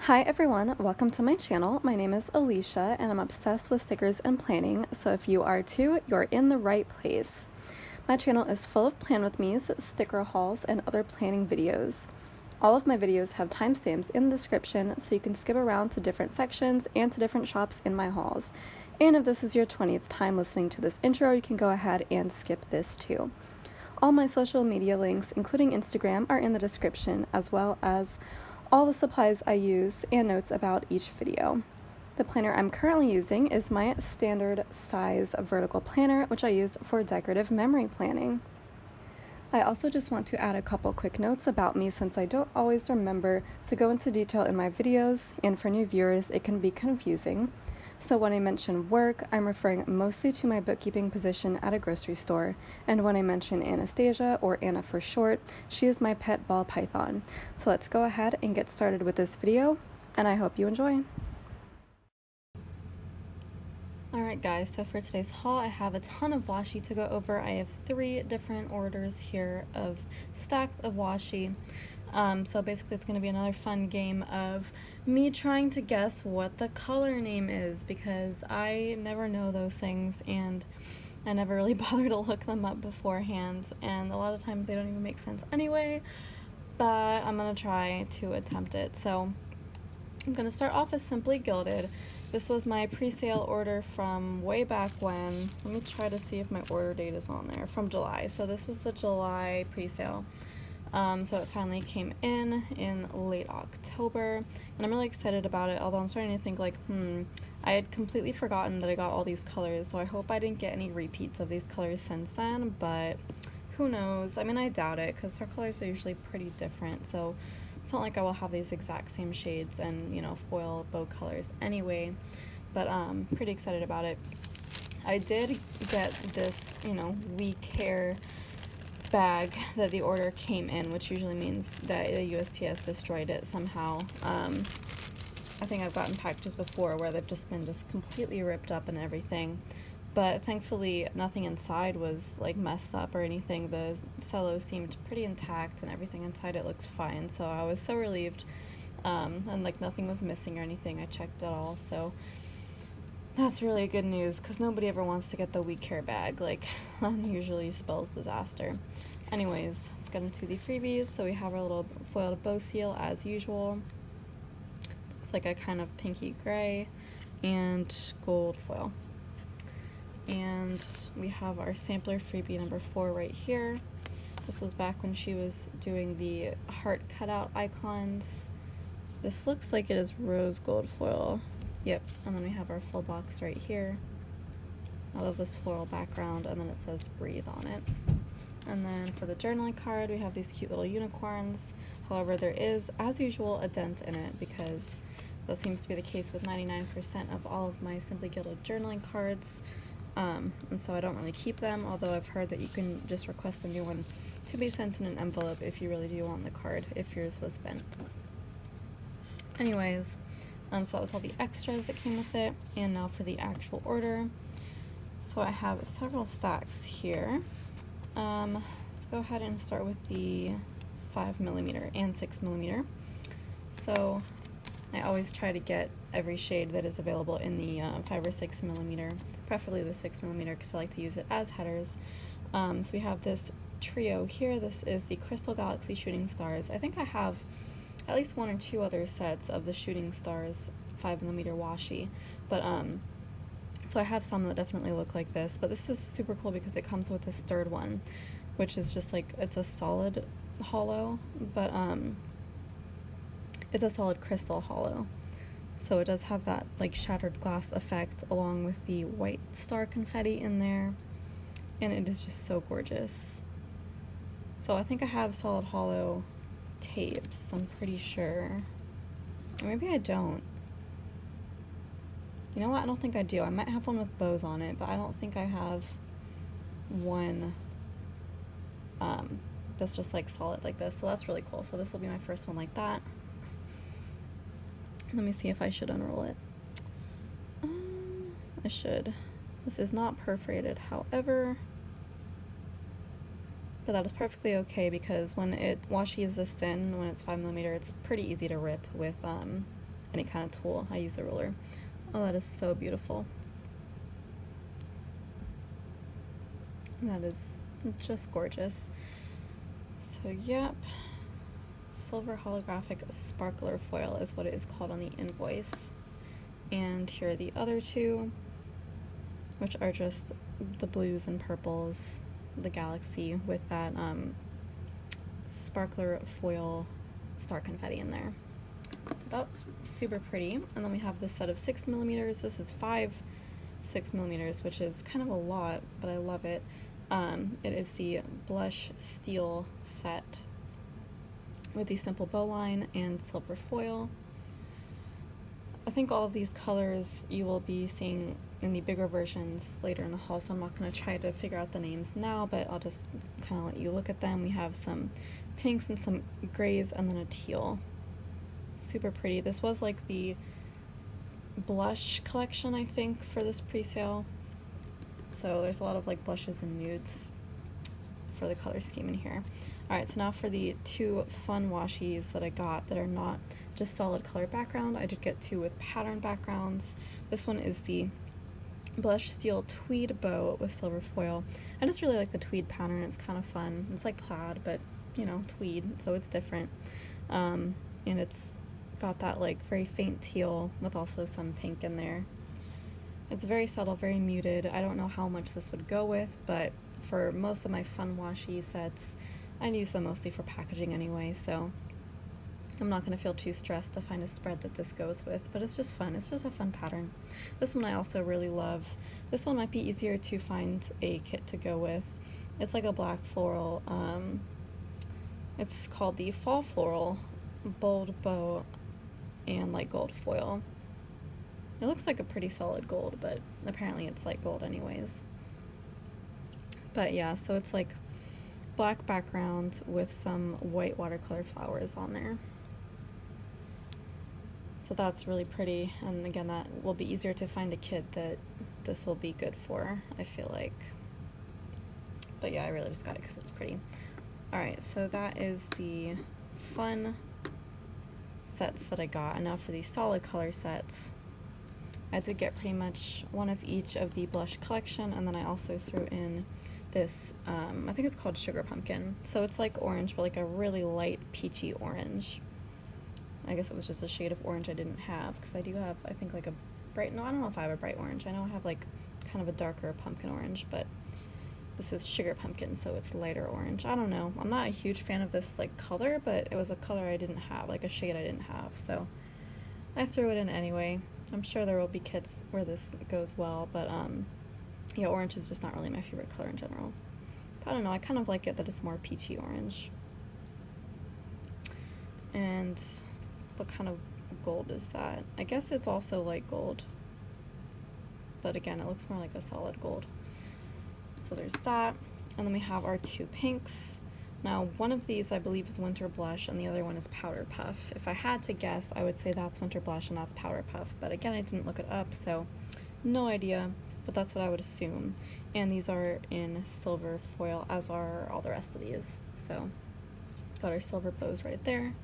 Hi everyone, welcome to my channel. My name is Alicia and I'm obsessed with stickers and planning, so if you are too, you're in the right place. My channel is full of plan with me's, sticker hauls, and other planning videos. All of my videos have timestamps in the description so you can skip around to different sections and to different shops in my hauls. And if this is your 20th time listening to this intro, you can go ahead and skip this too. All my social media links, including Instagram, are in the description, as well as all the supplies I use and notes about each video. The planner I'm currently using is my standard size vertical planner, which I use for decorative memory planning. I also just want to add a couple quick notes about me since I don't always remember to go into detail in my videos, and for new viewers it can be confusing. So when I mention work, I'm referring mostly to my bookkeeping position at a grocery store, and when I mention Anastasia, or Anna for short, she is my pet ball python. So let's go ahead and get started with this video, and I hope you enjoy. Alright guys, so for today's haul I have a ton of washi to go over. I have 3 different orders here of stacks of washi. So basically it's going to be another fun game of me trying to guess what the color name is, because I never know those things and I never really bother to look them up beforehand, and a lot of times they don't even make sense anyway, but I'm going to try to attempt it. So I'm going to start off as Simply Gilded. This was my pre-sale order from way back when. Let me try to see if my order date is on there. From July. So this was the July pre-sale. So it finally came in late October, and I'm really excited about it, although I'm starting to think like, I had completely forgotten that I got all these colors, so I hope I didn't get any repeats of these colors since then, but who knows? I mean, I doubt it, because her colors are usually pretty different, so it's not like I will have these exact same shades and, you know, foil bow colors anyway, but pretty excited about it. I did get this, you know, weak hair bag that the order came in, which usually means that the USPS destroyed it somehow. I think I've gotten packages before where they've just been completely ripped up and everything, but thankfully nothing inside was like messed up or anything. The cello seemed pretty intact and everything inside it looks fine, so I was so relieved, and like nothing was missing or anything. I checked it all, so that's really good news, because nobody ever wants to get the weak hair bag. Like, that usually spells disaster. Anyways, let's get into the freebies. So we have our little foiled bow seal as usual. Looks like a kind of pinky gray and gold foil. And we have our sampler freebie number 4 right here. This was back when she was doing the heart cutout icons. This looks like it is rose gold foil. Yep, and then we have our full box right here. I love this floral background, and then it says breathe on it. And then for the journaling card, we have these cute little unicorns. However, there is, as usual, a dent in it, because that seems to be the case with 99% of all of my Simply Gilded journaling cards. And so I don't really keep them, although I've heard that you can just request a new one to be sent in an envelope if you really do want the card, if yours was bent. Anyways, so that was all the extras that came with it, and now for the actual order. So I have several stacks here. Let's go ahead and start with the 5mm and 6mm. So I always try to get every shade that is available in the 5 or 6mm, preferably the 6mm, because I like to use it as headers. So we have this trio here. This is the Crystal Galaxy Shooting Stars. I think I have at least 1 or 2 other sets of the Shooting Stars 5mm washi, but so I have some that definitely look like this, but this is super cool because it comes with this third one, which is just like, it's a solid hollow, but it's a solid crystal hollow, so it does have that like shattered glass effect along with the white star confetti in there, and it is just so gorgeous. So I think I have solid hollow tapes, I'm pretty sure, or maybe I don't. You know what, I don't think I do. I might have one with bows on it, but I don't think I have one that's just like solid like this, so that's really cool. So this will be my first one like that. Let me see if I should unroll it. I should. This is not perforated, however, but that is perfectly okay, because when washi is this thin, when it's 5mm, it's pretty easy to rip with any kind of tool. I use a ruler. Oh, that is so beautiful. That is just gorgeous. So yep, silver holographic sparkler foil is what it is called on the invoice. And here are the other two, which are just the blues and purples, the galaxy with that sparkler foil star confetti in there. So that's super pretty. And then we have this set of 6mm. This is 5 6mm, which is kind of a lot, but I love it. It is the blush steel set with the simple bow line and silver foil. I think all of these colors you will be seeing in the bigger versions later in the haul, so I'm not going to try to figure out the names now, but I'll just kind of let you look at them. We have some pinks and some grays and then a teal. Super pretty. This was like the blush collection, I think, for this pre-sale. So there's a lot of like blushes and nudes for the color scheme in here. Alright, so now for the two fun washies that I got that are not just solid color background, I did get two with pattern backgrounds. This one is the blush steel tweed bow with silver foil. I just really like the tweed pattern. It's kind of fun. It's like plaid, but you know, tweed, so it's different. And it's got that like very faint teal with also some pink in there. It's very subtle, very muted. I don't know how much this would go with, but for most of my fun washi sets, I use them mostly for packaging anyway, so I'm not going to feel too stressed to find a spread that this goes with, but it's just fun. It's just a fun pattern. This one I also really love. This one might be easier to find a kit to go with. It's like a black floral. It's called the Fall Floral Bold Bow and Light Gold Foil. It looks like a pretty solid gold, but apparently it's light gold anyways. But yeah, so it's like black background with some white watercolor flowers on there. So that's really pretty, and again, that will be easier to find a kit that this will be good for, I feel like. But yeah, I really just got it because it's pretty. Alright, so that is the fun sets that I got, and now for these solid color sets. I did get pretty much one of each of the blush collection, and then I also threw in this, I think it's called Sugar Pumpkin. So it's like orange, but like a really light peachy orange. I guess it was just a shade of orange I didn't have, because I do have, I think, like a bright, no, I don't know if I have a bright orange. I know I have like kind of a darker pumpkin orange, but this is Sugar Pumpkin, so it's lighter orange. I don't know. I'm not a huge fan of this like color, but it was a color I didn't have, like a shade I didn't have, so I threw it in anyway. I'm sure there will be kits where this goes well, but yeah, orange is just not really my favorite color in general. But I don't know, I kind of like it that it's more peachy orange. And what kind of gold is that? I guess it's also light gold, but again, it looks more like a solid gold. So there's that, and then we have our two pinks. Now, one of these I believe is Winter Blush, and the other one is Powder Puff. If I had to guess, I would say that's Winter Blush and that's Powder Puff, but again, I didn't look it up, so no idea, but that's what I would assume. And these are in silver foil, as are all the rest of these. So, got our silver bows right there.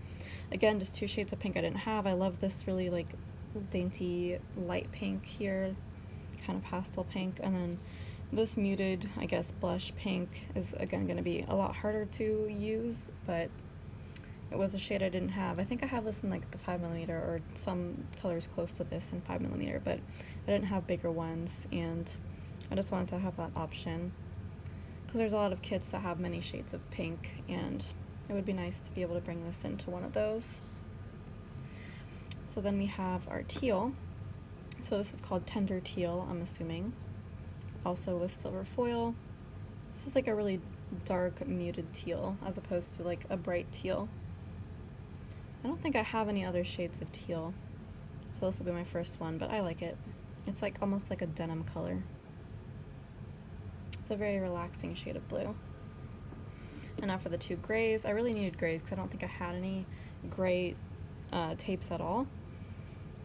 Again, just two shades of pink I didn't have. I love this really like dainty light pink here, kind of pastel pink, and then this muted, I guess, blush pink is again going to be a lot harder to use, but it was a shade I didn't have. I think I have this in like the 5mm or some colors close to this in 5mm, but I didn't have bigger ones, and I just wanted to have that option because there's a lot of kits that have many shades of pink, and it would be nice to be able to bring this into one of those. So then we have our teal. So this is called Tender Teal, I'm assuming. Also with silver foil. This is like a really dark muted teal as opposed to like a bright teal. I don't think I have any other shades of teal, so this will be my first one, but I like it. It's like almost like a denim color. It's a very relaxing shade of blue. And now for the two grays. I really needed grays because I don't think I had any gray tapes at all.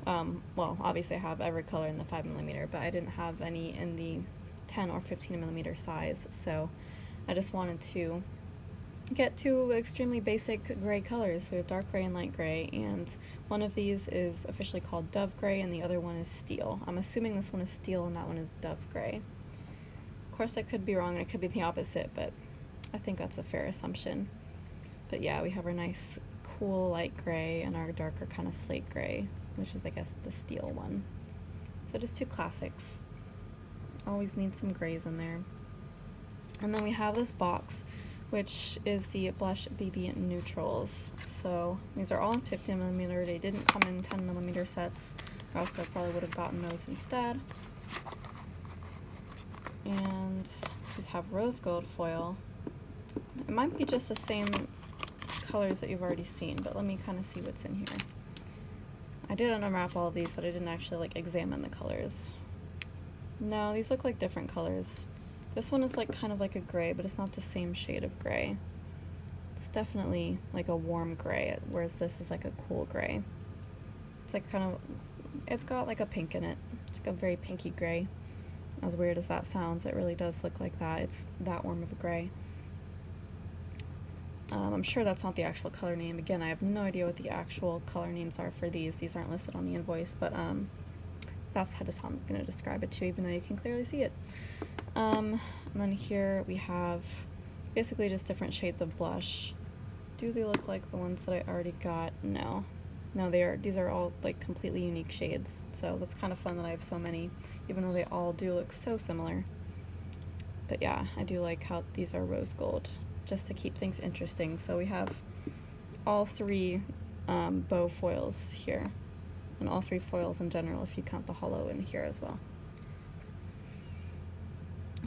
Well, obviously I have every color in the 5mm, but I didn't have any in the 10 or 15mm size, so I just wanted to get two extremely basic gray colors. We have dark gray and light gray, and one of these is officially called Dove Gray and the other one is Steel. I'm assuming this one is Steel and that one is Dove Gray. Of course I could be wrong and it could be the opposite, but I think that's a fair assumption. But yeah, we have our nice cool light gray and our darker kind of slate gray, which is I guess the Steel one. So just two classics. Always need some grays in there. And then we have this box, which is the Blush BB Neutrals. So these are all in 50mm. They didn't come in 10mm sets, or else I probably would have gotten those instead. And these have rose gold foil. It might be just the same colors that you've already seen, but let me kind of see what's in here. I did unwrap all of these, but I didn't actually like examine the colors. No, these look like different colors. This one is like kind of like a gray, but it's not the same shade of gray. It's definitely like a warm gray, whereas this is like a cool gray. It's like kind of, it's got like a pink in it. It's like a very pinky gray. As weird as that sounds, it really does look like that. It's that warm of a gray. I'm sure that's not the actual color name. Again, I have no idea what the actual color names are for these. These aren't listed on the invoice, but that's how I'm going to describe it to you, even though you can clearly see it. And then here we have basically just different shades of blush. Do they look like the ones that I already got? No. No, these are all like completely unique shades. So that's kind of fun that I have so many, even though they all do look so similar. But yeah, I do like how these are rose gold, just to keep things interesting. So we have all three bow foils here, and all three foils in general if you count the hollow in here as well.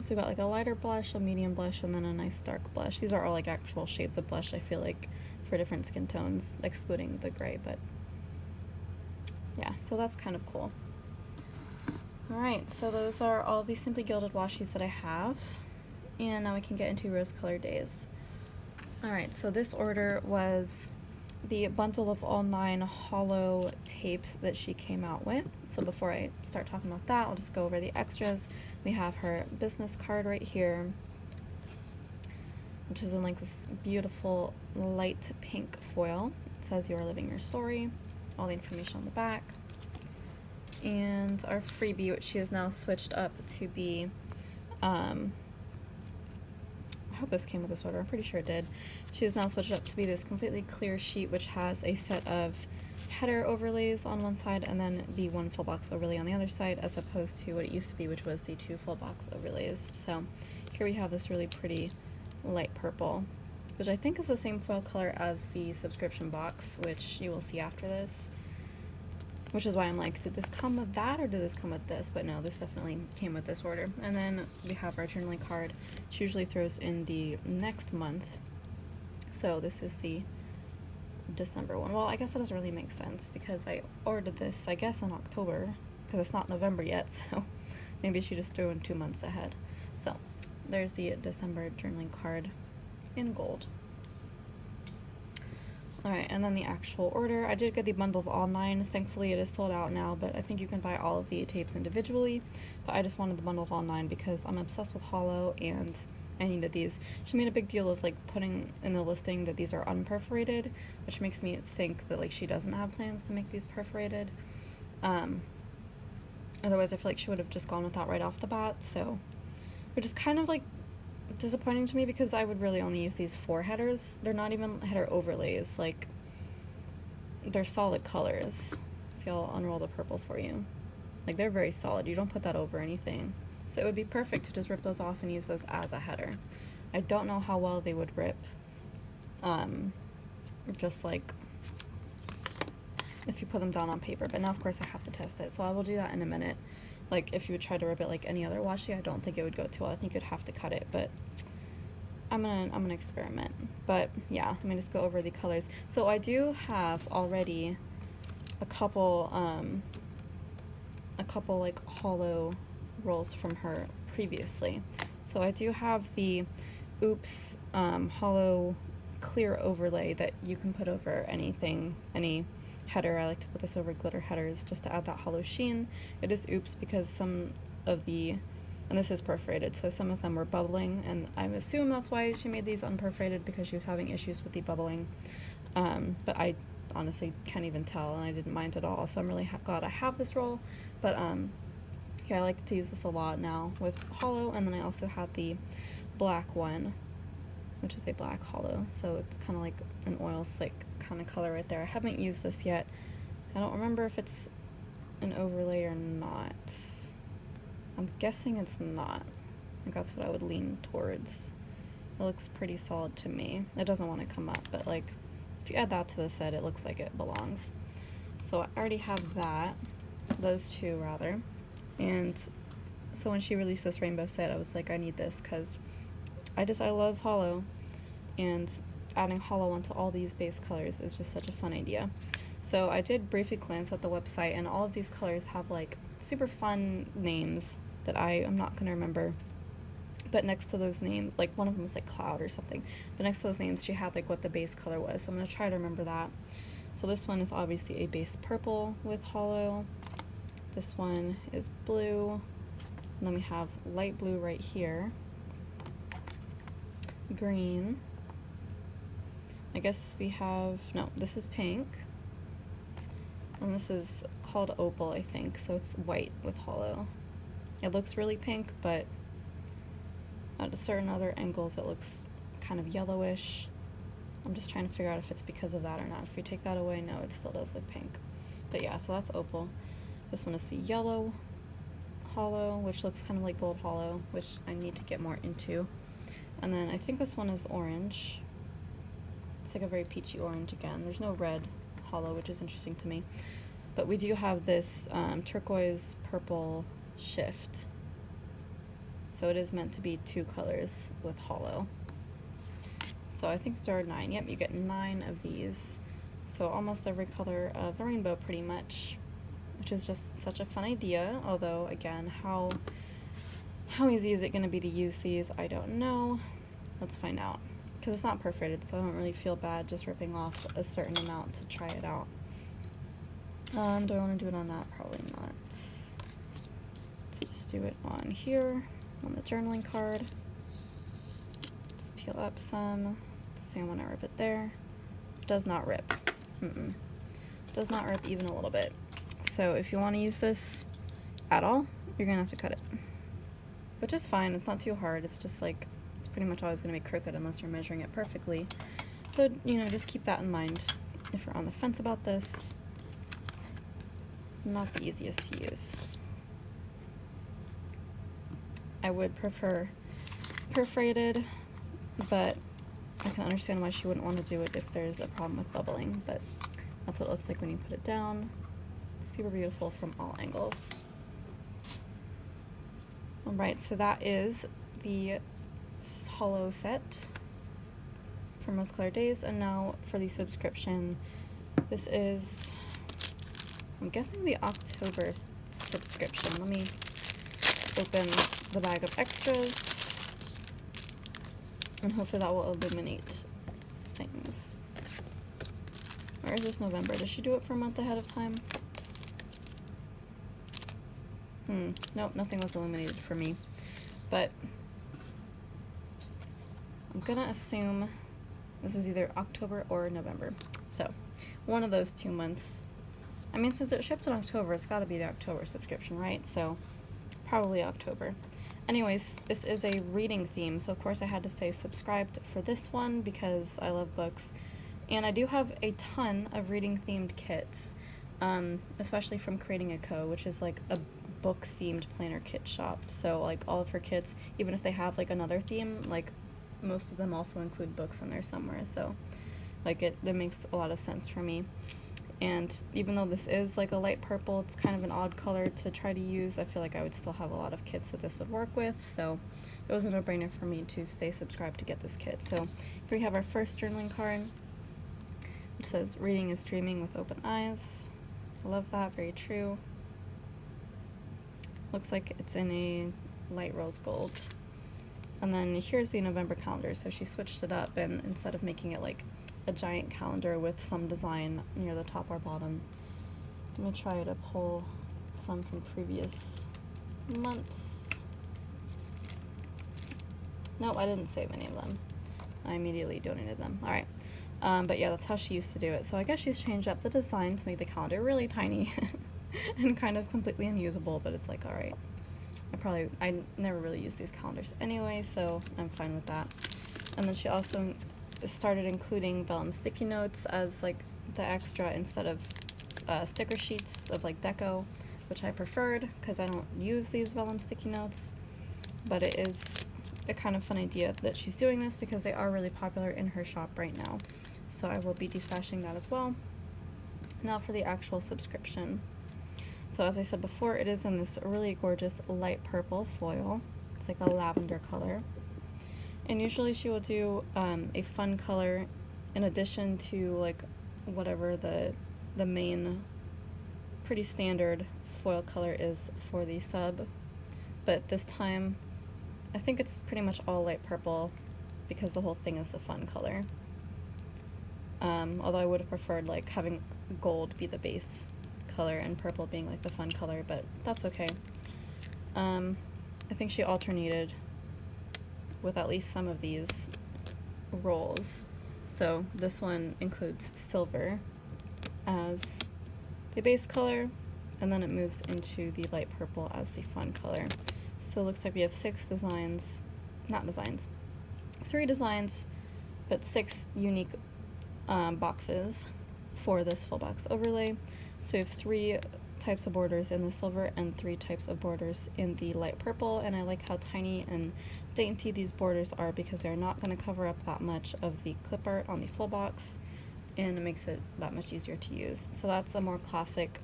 So we've got like a lighter blush, a medium blush, and then a nice dark blush. These are all like actual shades of blush, I feel like, for different skin tones, excluding the gray, but yeah, so that's kind of cool. Alright, so those are all the Simply Gilded washies that I have, and now we can get into RoseColoredDaze. Alright, so this order was the bundle of all 9 hollow tapes that she came out with. So before I start talking about that, I'll just go over the extras. We have her business card right here, which is in like this beautiful light pink foil. It says "You are living your story," all the information on the back. And our freebie, which she has now switched up to be, I hope this came with this order, I'm pretty sure it did. She has now switched up to be this completely clear sheet, which has a set of header overlays on one side and then the 1 full box overlay on the other side, as opposed to what it used to be, which was the 2 full box overlays. So here we have this really pretty light purple, which I think is the same foil color as the subscription box, which you will see after this. Which is why I'm like, did this come with that or did this come with this? But no, this definitely came with this order. And then we have our journaling card. She usually throws in the next month. So this is the December one. Well, I guess that doesn't really make sense because I ordered this, I guess, in October, because it's not November yet, so maybe she just threw in 2 months ahead. So there's the December journaling card in gold. Alright, and then the actual order. I did get the bundle of all 9. Thankfully it is sold out now, but I think you can buy all of the tapes individually. But I just wanted the bundle of all 9 because I'm obsessed with hollow and I needed these. She made a big deal of like putting in the listing that these are unperforated, which makes me think that like she doesn't have plans to make these perforated. Otherwise I feel like she would have just gone with that right off the bat, so, which is kind of like disappointing to me because I would really only use these 4 headers. They're not even header overlays, like they're solid colors. See, I'll unroll the purple for you. Like they're very solid, you don't put that over anything. So it would be perfect to just rip those off and use those as a header. I don't know how well they would rip, just like if you put them down on paper, but now of course I have to test it, so I will do that in a minute. Like if you would try to rip it like any other washi, I don't think it would go too well. I think you'd have to cut it, but I'm gonna experiment. But yeah, let me just go over the colors. So I do have already a couple like hollow rolls from her previously. So I do have the Oops hollow clear overlay that you can put over anything, any header. I like to put this over glitter headers just to add that hollow sheen. It is Oops because some of the, And this is perforated, so some of them were bubbling, and I assume that's why she made these unperforated, because she was having issues with the bubbling. But I honestly can't even tell, and I didn't mind at all, so I'm really glad I have this roll. But yeah, I like to use this a lot now with hollow, and then I also have the black one, which is a black hollow, so it's kind of like an oil slick kind of color right there. I haven't used this yet. I don't remember if it's an overlay or not. I'm guessing it's not. I think that's what I would lean towards. It looks pretty solid to me. It doesn't want to come up, but like if you add that to the set, it looks like it belongs. So I already have that, those two rather. And so when she released this rainbow set, I was like, I need this, because I love hollow, and adding hollow onto all these base colors is just such a fun idea. So I did briefly glance at the website, and all of these colors have like super fun names that I am not going to remember. But next to those names, like one of them was like Cloud or something, but next to those names she had like what the base color was, so I'm going to try to remember that. So this one is obviously a base purple with hollow. This one is blue, and then we have light blue right here, green, I guess we have, no, this is pink, and this is called opal, I think, so it's white with hollow. It looks really pink, but at certain other angles it looks kind of yellowish. I'm just trying to figure out if it's because of that or not. If we take that away, no, it still does look pink. But yeah, so that's opal. This one is the yellow hollow, which looks kind of like gold hollow, which I need to get more into. And then I think this one is orange. It's like a very peachy orange again. There's no red hollow, which is interesting to me. But we do have this turquoise purple shift. So it is meant to be two colors with hollow. So I think there are 9. Yep, you get 9 of these. So almost every color of the rainbow pretty much, which is just such a fun idea. Although again, how easy is it going to be to use these? I don't know. Let's find out. Because it's not perforated, so I don't really feel bad just ripping off a certain amount to try it out. Do I want to do it on that? Probably not. Let's just do it on here, on the journaling card. Just peel up some. See, I want to rip it there. Does not rip. Does not rip even a little bit. So if you want to use this at all, you're going to have to cut it. Which is fine. It's not too hard. It's just like, it's pretty much always going to be crooked unless you're measuring it perfectly. So, you know, just keep that in mind if you're on the fence about this. Not the easiest to use. I would prefer perforated, but I can understand why she wouldn't want to do it if there's a problem with bubbling, but that's what it looks like when you put it down. Super beautiful from all angles. Alright, so that is the hollow set from RoseColoredDaze, and now for the subscription. This is, I'm guessing, the October subscription. Let me open the bag of extras, and hopefully that will illuminate things. Or is this November? Does she do it for a month ahead of time? Nope, nothing was illuminated for me. But I'm gonna assume this is either October or November. So, one of those 2 months. I mean, since it shipped in October, it's gotta be the October subscription, right? So, probably October. Anyways, this is a reading theme, so of course I had to stay subscribed for this one because I love books. And I do have a ton of reading themed kits, especially from creating&co, which is like a book themed planner kit shop. So like all of her kits, even if they have like another theme, like most of them also include books in there somewhere. So like that makes a lot of sense for me. And even though this is like a light purple, it's kind of an odd color to try to use. I feel like I would still have a lot of kits that this would work with, so it was a no-brainer for me to stay subscribed to get this kit. So here we have our first journaling card, which says, "Reading is dreaming with open eyes." I love that, very true. Looks like it's in a light rose gold. And then here's the November calendar, so she switched it up, and instead of making it like a giant calendar with some design near the top or bottom, let me try to pull some from previous months. No, I didn't save any of them. I immediately donated them. All right. But yeah, that's how she used to do it. So I guess she's changed up the design to make the calendar really tiny and kind of completely unusable, but it's like, all right. I never really use these calendars anyway, so I'm fine with that. And then she also started including vellum sticky notes as like the extra instead of sticker sheets of like deco, which I preferred because I don't use these vellum sticky notes. But it is a kind of fun idea that she's doing this because they are really popular in her shop right now. So I will be destashing that as well. Now for the actual subscription. So as I said before, it is in this really gorgeous light purple foil. It's like a lavender color. And usually she will do a fun color in addition to like whatever the main pretty standard foil color is for the sub. But this time I think it's pretty much all light purple because the whole thing is the fun color. Although I would have preferred like having gold be the base color and purple being like the fun color, but that's okay. I think she alternated with at least some of these rolls. So this one includes silver as the base color, and then it moves into the light purple as the fun color. So it looks like we have 3 designs, but 6 unique boxes for this full box overlay. So we have 3 types of borders in the silver and 3 types of borders in the light purple, and I like how tiny and dainty these borders are because they're not going to cover up that much of the clip art on the full box, and it makes it that much easier to use. So that's a more classic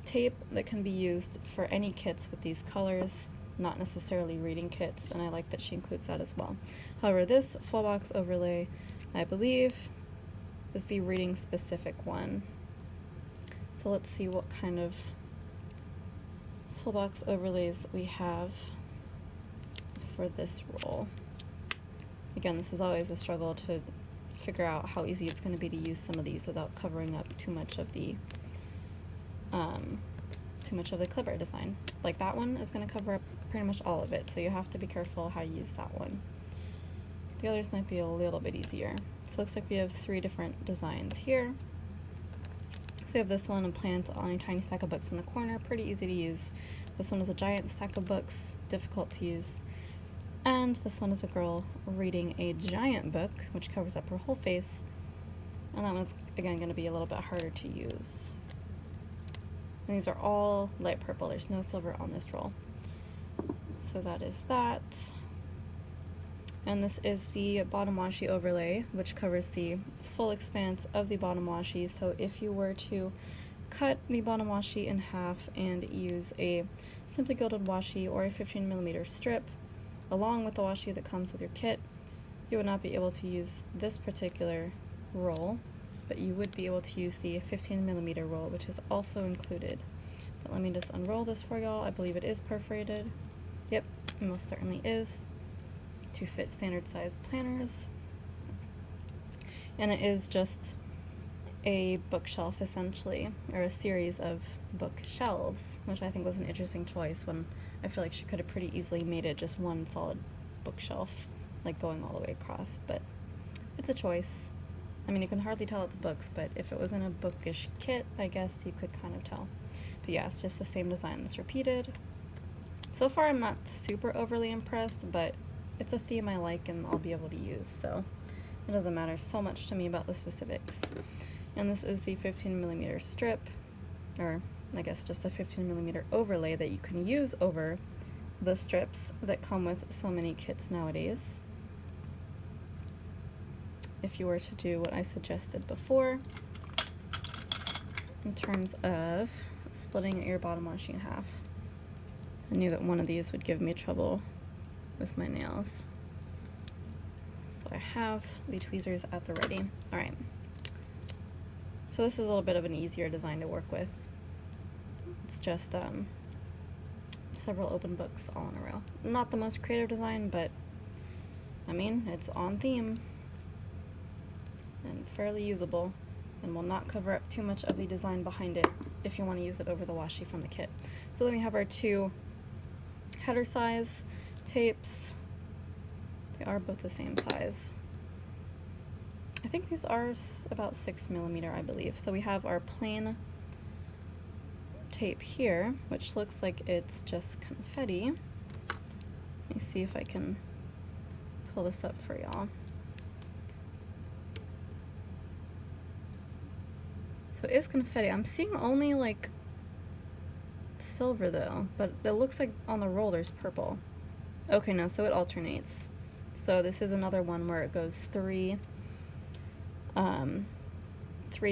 tape that can be used for any kits with these colors, not necessarily reading kits, and I like that she includes that as well. However, this full box overlay, I believe, is the reading specific one. So let's see what kind of full box overlays we have for this roll. Again, this is always a struggle to figure out how easy it's going to be to use some of these without covering up too much of the clip art design. Like that one is going to cover up pretty much all of it, so you have to be careful how you use that one. The others might be a little bit easier. So it looks like we have 3 different designs here. So we have this one, a plant on a tiny stack of books in the corner, pretty easy to use. This one is a giant stack of books, difficult to use. And this one is a girl reading a giant book, which covers up her whole face. And that one's, again, going to be a little bit harder to use. And these are all light purple. There's no silver on this roll. So that is that. And this is the bottom washi overlay, which covers the full expanse of the bottom washi. So if you were to cut the bottom washi in half and use a Simply Gilded washi or a 15mm strip along with the washi that comes with your kit, you would not be able to use this particular roll, but you would be able to use the 15mm roll, which is also included. But let me just unroll this for y'all. I believe it is perforated. Yep, it most certainly is, to fit standard size planners. And it is just a bookshelf essentially, or a series of bookshelves, which I think was an interesting choice when I feel like she could have pretty easily made it just one solid bookshelf, like going all the way across, but it's a choice. I mean, you can hardly tell it's books, but if it was in a bookish kit, I guess you could kind of tell. But yeah, it's just the same design that's repeated. So far I'm not super overly impressed, but it's a theme I like and I'll be able to use, so it doesn't matter so much to me about the specifics. And this is the 15mm strip, or I guess just a 15mm overlay that you can use over the strips that come with so many kits nowadays. If you were to do what I suggested before, in terms of splitting your bottom washi in half. I knew that one of these would give me trouble with my nails. So I have the tweezers at the ready. Alright. So this is a little bit of an easier design to work with. It's just several open books all in a row. Not the most creative design, but I mean, it's on theme and fairly usable, and will not cover up too much of the design behind it if you want to use it over the washi from the kit. So then we have our 2 header size tapes. They are both the same size. I think these are about 6mm, I believe. So we have our plain tape here, which looks like it's just confetti. Let me see if I can pull this up for y'all. So it is confetti. I'm seeing only like silver though, but it looks like on the roll there's purple. Okay, no, so it alternates. So this is another one where it goes three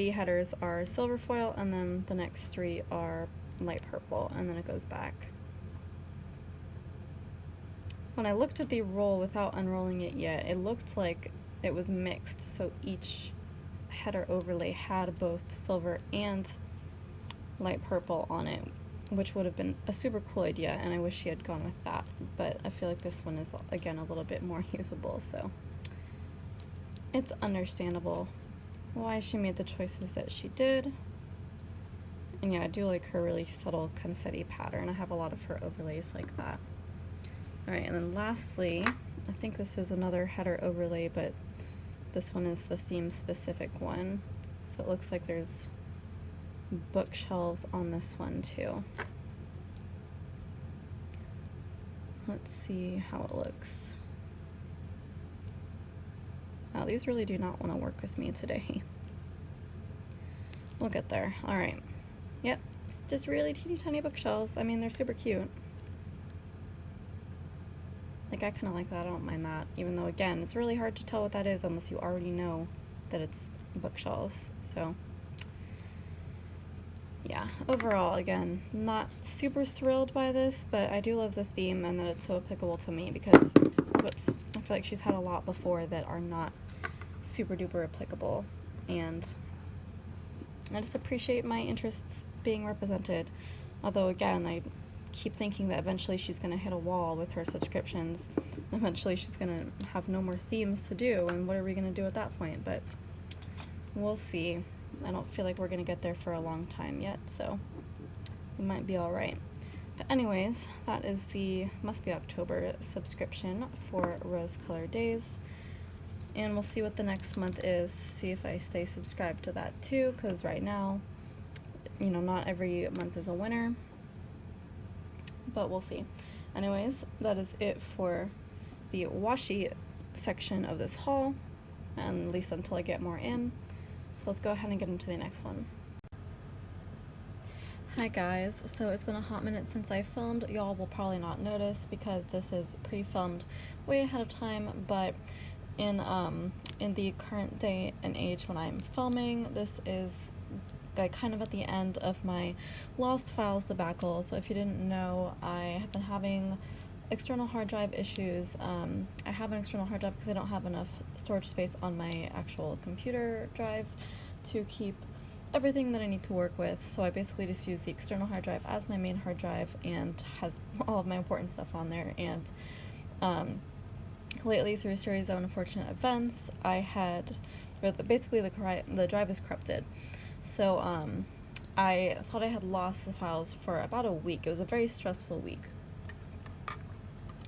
headers are silver foil, and then the next 3 are light purple, and then it goes back. When I looked at the roll without unrolling it yet, it looked like it was mixed, so each header overlay had both silver and light purple on it, which would have been a super cool idea, and I wish she had gone with that, but I feel like this one is, again, a little bit more usable, so it's understandable why she made the choices that she did. And yeah, I do like her really subtle confetti pattern. I have a lot of her overlays like that. Alright, and then lastly, I think this is another header overlay, but this one is the theme specific one. So it looks like there's bookshelves on this one too. Let's see how it looks. Wow, these really do not want to work with me today. We'll get there. Alright. Yep. Just really teeny tiny bookshelves. I mean, they're super cute. Like, I kind of like that. I don't mind that. Even though, again, it's really hard to tell what that is unless you already know that it's bookshelves. So, yeah. Overall, again, not super thrilled by this, but I do love the theme and that it's so applicable to me because, whoops, I feel like she's had a lot before that are not super duper applicable, and I just appreciate my interests being represented. Although again, I keep thinking that eventually she's going to hit a wall with her subscriptions. Eventually she's going to have no more themes to do, and what are we going to do at that point? But we'll see. I don't feel like we're going to get there for a long time yet, so we might be alright. But anyways, that is the Must Be October subscription for RoseColoredDaze. And we'll see what the next month is, see if I stay subscribed to that too, because right now, you know, not every month is a winner, but we'll see. Anyways, that is it for the washi section of this haul, and at least until I get more in. So let's go ahead and get into the next one. Hi guys, so it's been a hot minute since I filmed. Y'all will probably not notice because this is pre-filmed way ahead of time, but in the current day and age when I'm filming, this is like kind of at the end of my lost files debacle. So if you didn't know, I have been having external hard drive issues. I have an external hard drive because I don't have enough storage space on my actual computer drive to keep everything that I need to work with. So I basically just use the external hard drive as my main hard drive and has all of my important stuff on there. And lately, through a series of unfortunate events, I had, basically the drive is corrupted. So I thought I had lost the files for about a week. It was a very stressful week.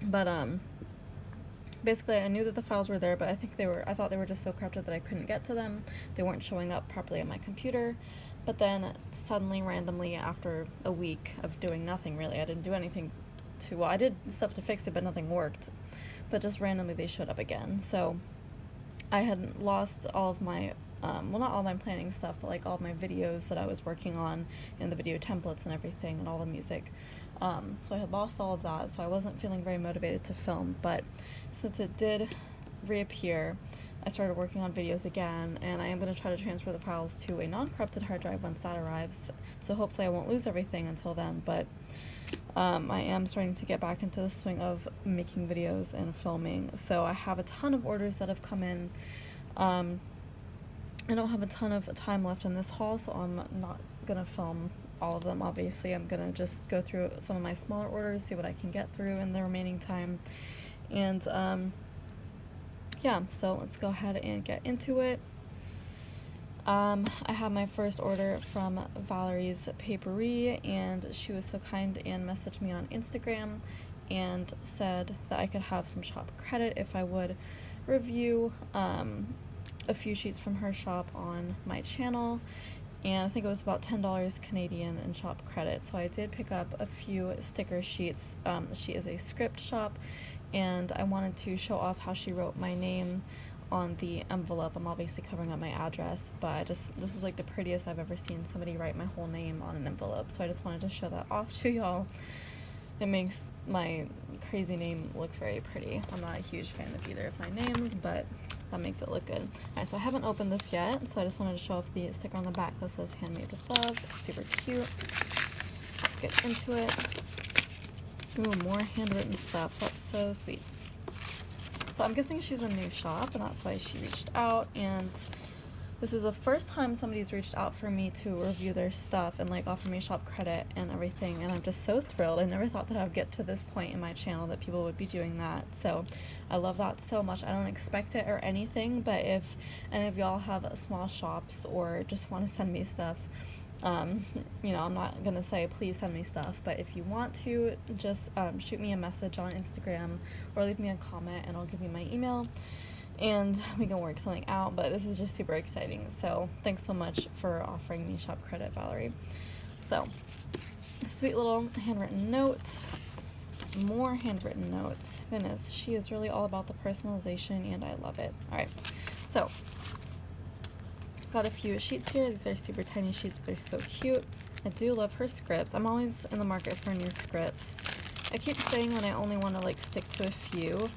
But basically I knew that the files were there, but I thought they were just so corrupted that I couldn't get to them. They weren't showing up properly on my computer. But then suddenly, randomly, after a week of doing nothing really, I didn't do anything well, I did stuff to fix it, but nothing worked. But just randomly they showed up again. So I had lost all of my, well, not all my planning stuff, but like all of my videos that I was working on and the video templates and everything and all the music. So I had lost all of that, so I wasn't feeling very motivated to film. But since it did reappear, I started working on videos again, and I am going to try to transfer the files to a non-corrupted hard drive once that arrives. So hopefully I won't lose everything until then, but I am starting to get back into the swing of making videos and filming. So I have a ton of orders that have come in. I don't have a ton of time left in this haul, so I'm not going to film all of them, obviously. I'm going to just go through some of my smaller orders, see what I can get through in the remaining time. And yeah, so let's go ahead and get into it. I have my first order from Valerie's Paperie, and she was so kind and messaged me on Instagram and said that I could have some shop credit if I would review a few sheets from her shop on my channel, and I think it was about $10 Canadian in shop credit. So I did pick up a few sticker sheets. She is a script shop, and I wanted to show off how she wrote my name on the envelope. I'm obviously covering up my address, but this is like the prettiest I've ever seen somebody write my whole name on an envelope, so I just wanted to show that off to y'all. It makes my crazy name look very pretty. I'm not a huge fan of either of my names, but that makes it look good. Alright, so I haven't opened this yet, so I just wanted to show off the sticker on the back that says handmade with love. It's super cute. Let's get into it. Ooh, more handwritten stuff. That's so sweet. So I'm guessing she's a new shop, and that's why she reached out, and this is the first time somebody's reached out for me to review their stuff and like offer me shop credit and everything, and I'm just so thrilled. I never thought that I would get to this point in my channel that people would be doing that, so I love that so much. I don't expect it or anything, but if any of y'all have small shops or just want to send me stuff, you know, I'm not gonna say please send me stuff, but if you want to, just shoot me a message on Instagram or leave me a comment and I'll give you my email and we can work something out. But this is just super exciting, so thanks so much for offering me shop credit, Valerie. So, sweet little handwritten note. More handwritten notes. Goodness, she is really all about the personalization and I love it. Alright, so got a few sheets here. These are super tiny sheets, but they're so cute. I do love her scripts. I'm always in the market for new scripts. I keep saying that I only want to like stick to a few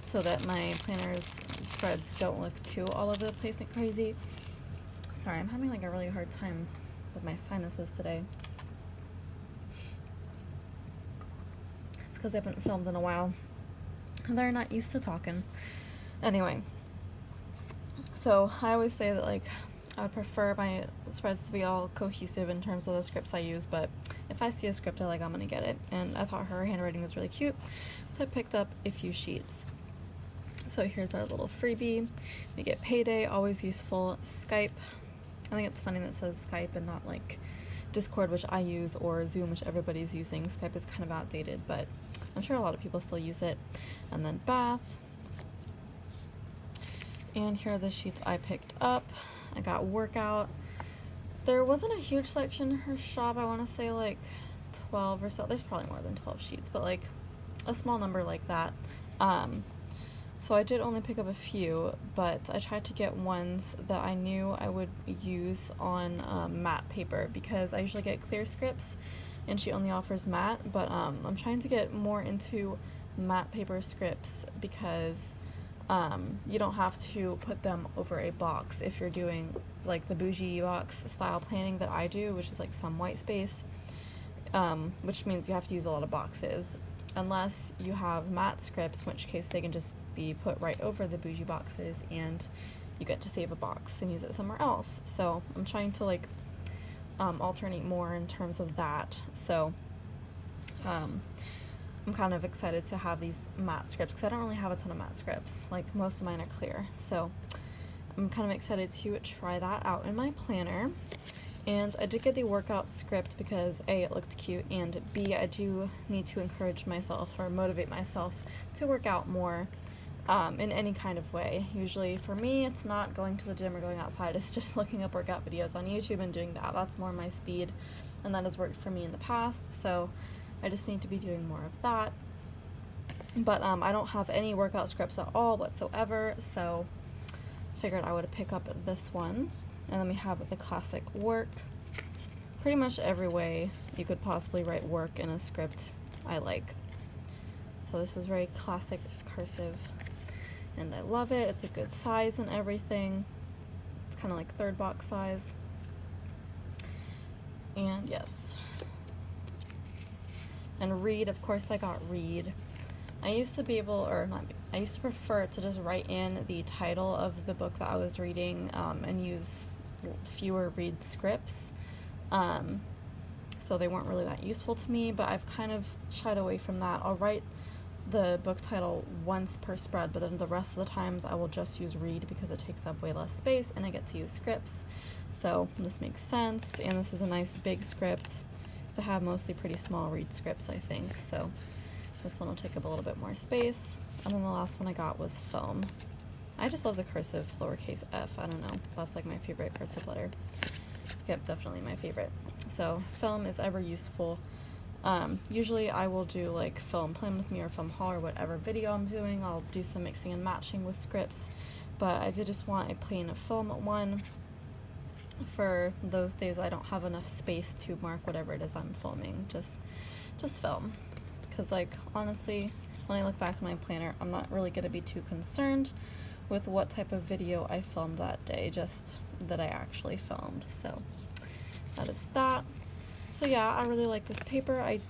so that my planner's spreads don't look too all over the place and crazy. Sorry, I'm having like a really hard time with my sinuses today. It's because I haven't filmed in a while and they're not used to talking. Anyway, so I always say that like I would prefer my spreads to be all cohesive in terms of the scripts I use, but if I see a script I like, I'm gonna get it. And I thought her handwriting was really cute, so I picked up a few sheets. So here's our little freebie. We get Payday, always useful. Skype. I think it's funny that it says Skype and not like Discord, which I use, or Zoom, which everybody's using. Skype is kind of outdated, but I'm sure a lot of people still use it. And then Bath. And here are the sheets I picked up. I got Workout. There wasn't a huge selection in her shop. I want to say like 12 or so. There's probably more than 12 sheets, but like a small number like that. So I did only pick up a few, but I tried to get ones that I knew I would use on matte paper, because I usually get clear scripts and she only offers matte, but I'm trying to get more into matte paper scripts because you don't have to put them over a box if you're doing like the bougie box style planning that I do, which is like some white space, which means you have to use a lot of boxes, unless you have matte scripts, in which case they can just be put right over the bougie boxes and you get to save a box and use it somewhere else. So I'm trying to like alternate more in terms of that. So I'm kind of excited to have these matte scripts because I don't really have a ton of matte scripts. Like most of mine are clear. So I'm kind of excited to try that out in my planner. And I did get the workout script because A, it looked cute, and B, I do need to encourage myself or motivate myself to work out more in any kind of way. Usually for me, it's not going to the gym or going outside, it's just looking up workout videos on YouTube and doing that. That's more my speed, and that has worked for me in the past, so I just need to be doing more of that. But I don't have any workout scripts at all whatsoever, so figured I would pick up this one. And then we have the classic work. Pretty much every way you could possibly write work in a script I like. So this is very classic cursive and I love it. It's a good size and everything. It's kind of like third box size. And yes. And read, of course I got read. I used to be able, or not, I used to prefer to just write in the title of the book that I was reading and use fewer read scripts. So they weren't really that useful to me, but I've kind of shied away from that. I'll write the book title once per spread, but then the rest of the times I will just use read because it takes up way less space and I get to use scripts. So this makes sense, and this is a nice big script to have mostly pretty small read scripts, I think. So This one will take up a little bit more space. And then the last one I got was foam. I just love the cursive lowercase f. I don't know. That's like my favorite cursive letter. Yep, definitely my favorite. So foam is ever useful. Usually I will do like foam plan with me or foam haul or whatever video I'm doing. I'll do some mixing and matching with scripts. But I did just want a plain foam one for those days I don't have enough space to mark whatever it is I'm filming. Just film. Because like honestly, when I look back at my planner, I'm not really going to be too concerned with what type of video I filmed that day, just that I actually filmed. So that is that. So yeah, I really like this paper. I'm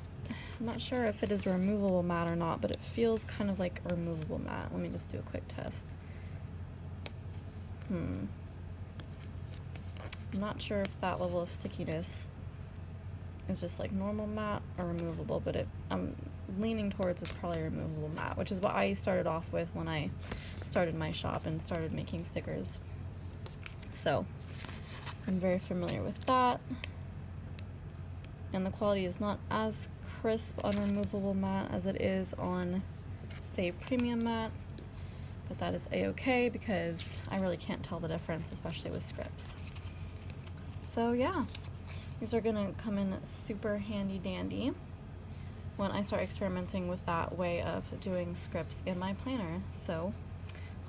not sure if it is removable matte or not, but it feels kind of like a removable matte. Let me just do a quick test. I'm not sure if that level of stickiness is just like normal matte or removable, but I'm leaning towards it's probably removable matte, which is what I started off with when I started my shop and started making stickers. So I'm very familiar with that. And the quality is not as crisp on removable matte as it is on, say, premium matte, but that is a-okay because I really can't tell the difference, especially with scripts. So yeah, these are gonna come in super handy dandy when I start experimenting with that way of doing scripts in my planner. So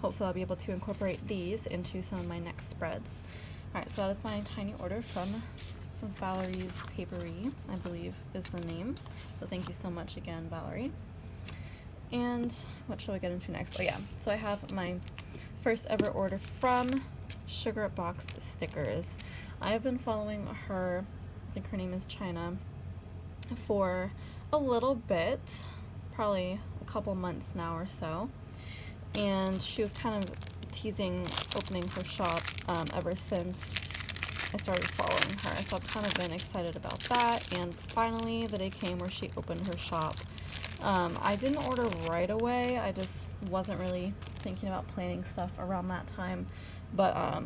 hopefully I'll be able to incorporate these into some of my next spreads. Alright, so that is my tiny order from Valerie's Paperie, I believe is the name. So thank you so much again, Valerie. And what shall I get into next? Oh yeah, so I have my first ever order from Sugar Box Stickers. I have been following her, I think her name is China, for a little bit, probably a couple months now or so. And she was kind of teasing opening her shop ever since I started following her. So I've kind of been excited about that. And finally the day came where she opened her shop. I didn't order right away. I just wasn't really thinking about planning stuff around that time. But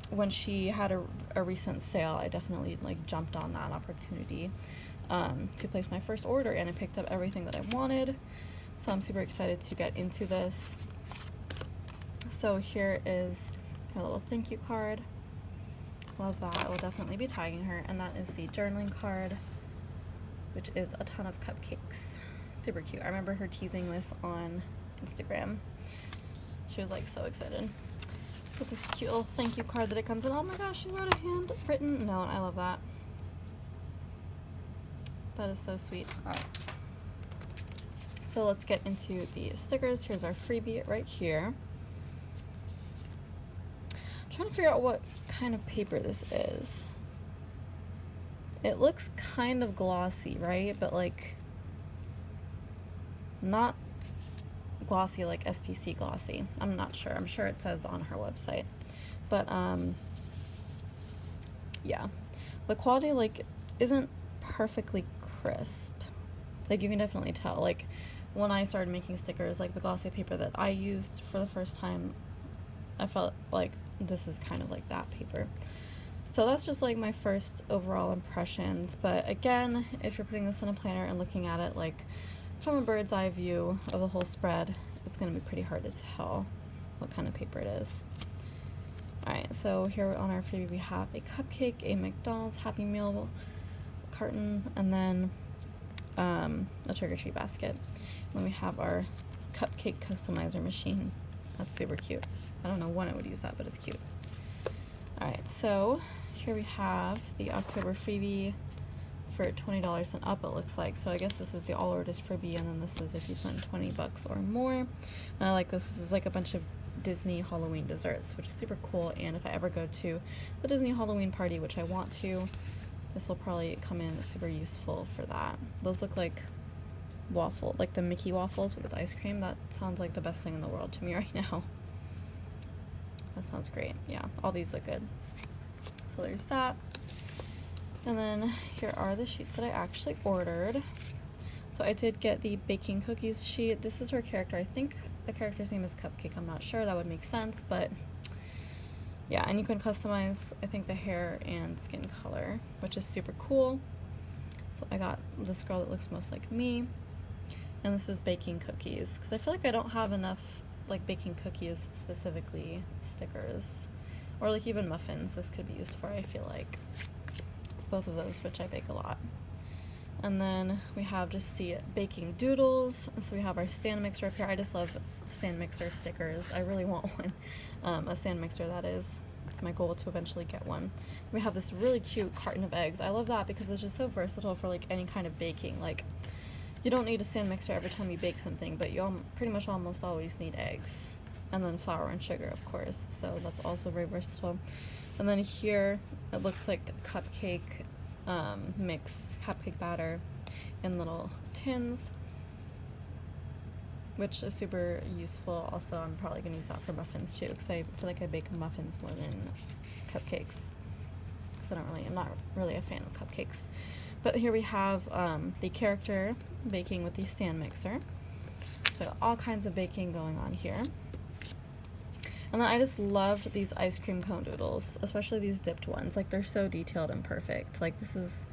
when she had a recent sale, I definitely like jumped on that opportunity to place my first order, and I picked up everything that I wanted. So I'm super excited to get into this. So here is her little thank you card. Love that. I will definitely be tagging her. And that is the journaling card, which is a ton of cupcakes. Super cute. I remember her teasing this on Instagram. She was like so excited. With this cute little thank you card that it comes in. Oh my gosh, she wrote a handwritten note. I love that. That is so sweet. Alright. So let's get into the stickers. Here's our freebie right here. I'm trying to figure out what kind of paper this is. It looks kind of glossy, right? But like not glossy like SPC glossy. I'm not sure. I'm sure it says on her website. But yeah. The quality like isn't perfectly crisp. Like you can definitely tell. Like when I started making stickers, like the glossy paper that I used for the first time, I felt like this is kind of like that paper. So that's just like my first overall impressions. But again, if you're putting this in a planner and looking at it like from a bird's eye view of the whole spread, it's going to be pretty hard to tell what kind of paper it is. Alright, so here on our freebie we have a cupcake, a McDonald's Happy Meal carton, and then a trick-or-treat basket. And then we have our cupcake customizer machine. That's super cute. I don't know when I would use that, but it's cute. Alright, so here we have the October freebie for $20 and up, it looks like. So I guess this is the all orders freebie, and then this is if you spend $20 or more. And I like this. This is like a bunch of Disney Halloween desserts, which is super cool. And if I ever go to the Disney Halloween party, which I want to, this will probably come in super useful for that. Those look like waffle, like the Mickey waffles with ice cream. That sounds like the best thing in the world to me right now. That sounds great. Yeah, all these look good. So there's that. And then here are the sheets that I actually ordered. So I did get the baking cookies sheet. This is her character. I think the character's name is Cupcake. I'm not sure. That would make sense, but yeah, and you can customize, I think, the hair and skin color, which is super cool. So I got this girl that looks most like me. And this is baking cookies, because I feel like I don't have enough like baking cookies specifically stickers, or like even muffins this could be used for, I feel like. Both of those, which I bake a lot. And then we have just the baking doodles. So we have our stand mixer up here. I just love stand mixer stickers. I really want one, a stand mixer that is. It's my goal to eventually get one. We have this really cute carton of eggs. I love that because it's just so versatile for like any kind of baking. Like, you don't need a stand mixer every time you bake something, but you pretty much almost always need eggs. And then flour and sugar, of course. So that's also very versatile. And then here, it looks like cupcake mix, cupcake batter in little tins, which is super useful. Also, I'm probably going to use that for muffins too, because I feel like I bake muffins more than cupcakes. Because I'm not really a fan of cupcakes. But here we have the character baking with the stand mixer. So all kinds of baking going on here. And then I just loved these ice cream cone doodles, especially these dipped ones. Like, they're so detailed and perfect. Like, this is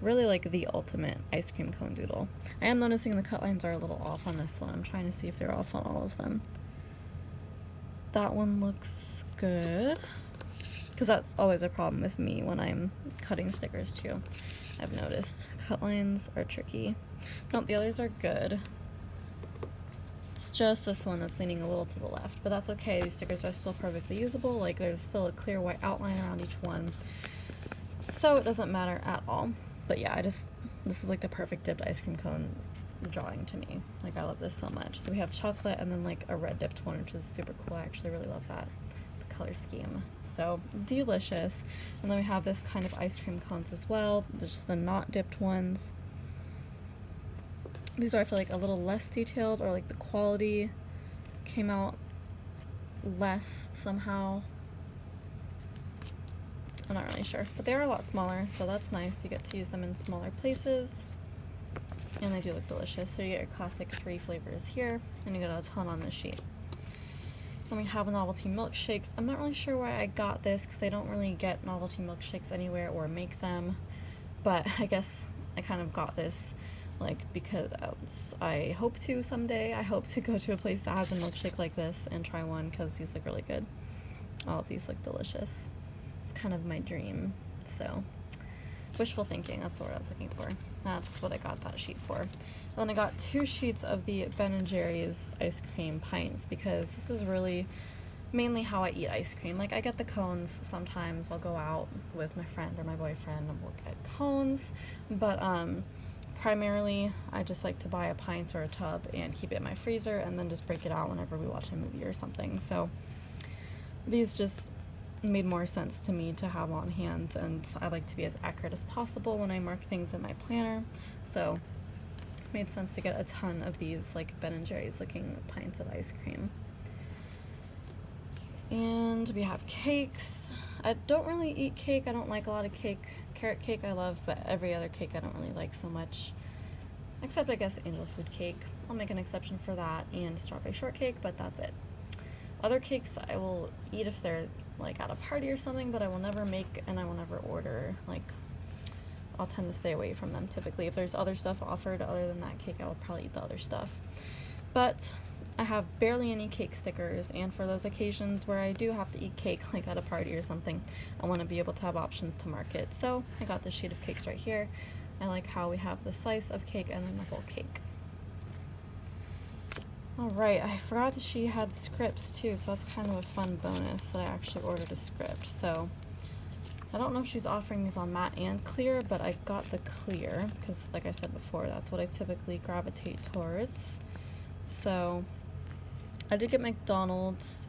really like the ultimate ice cream cone doodle. I am noticing the cut lines are a little off on this one. I'm trying to see if they're off on all of them. That one looks good, because that's always a problem with me when I'm cutting stickers too. I've noticed cut lines are tricky. Nope, the others are good. It's just this one that's leaning a little to the left, but that's okay. These stickers are still perfectly usable. Like, there's still a clear white outline around each one, so it doesn't matter at all. But yeah, this is like the perfect dipped ice cream cone drawing to me. Like, I love this so much. So we have chocolate and then like a red dipped one, which is super cool. I actually really love that, the color scheme. So delicious. And then we have this kind of ice cream cones as well. There's just the not dipped ones. These are, I feel like, a little less detailed, or like the quality came out less somehow. I'm not really sure, but they are a lot smaller, so that's nice. You get to use them in smaller places, and they do look delicious. So you get your classic 3 flavors here, and you get a ton on this sheet. Then we have novelty milkshakes. I'm not really sure why I got this, because I don't really get novelty milkshakes anywhere or make them, but I guess I kind of got this like because I hope to someday. I hope to go to a place that has a milkshake like this and try one, because these look really good. All of these look delicious. It's kind of my dream. So wishful thinking, that's what I was looking for. That's what I got that sheet for. And then I got 2 sheets of the Ben & Jerry's ice cream pints, because this is really mainly how I eat ice cream. Like, I get the cones sometimes. I'll go out with my friend or my boyfriend and we'll get cones, but primarily I just like to buy a pint or a tub and keep it in my freezer, and then just break it out whenever we watch a movie or something. So these just made more sense to me to have on hand, and I like to be as accurate as possible when I mark things in my planner, so it made sense to get a ton of these like Ben & Jerry's looking pints of ice cream. And we have cakes. I don't really eat cake. I don't like a lot of cake. Carrot cake I love, but every other cake I don't really like so much, except I guess angel food cake. I'll make an exception for that, and strawberry shortcake, but that's it. Other cakes I will eat if they're like at a party or something, but I will never make and I will never order. Like, I'll tend to stay away from them typically. If there's other stuff offered other than that cake, I will probably eat the other stuff. But I have barely any cake stickers, and for those occasions where I do have to eat cake, like at a party or something, I want to be able to have options to mark it. So I got this sheet of cakes right here. I like how we have the slice of cake and then the whole cake. Alright, I forgot that she had scripts too, so that's kind of a fun bonus that I actually ordered a script. So I don't know if she's offering these on matte and clear, but I got the clear because, like I said before, that's what I typically gravitate towards. So I did get McDonald's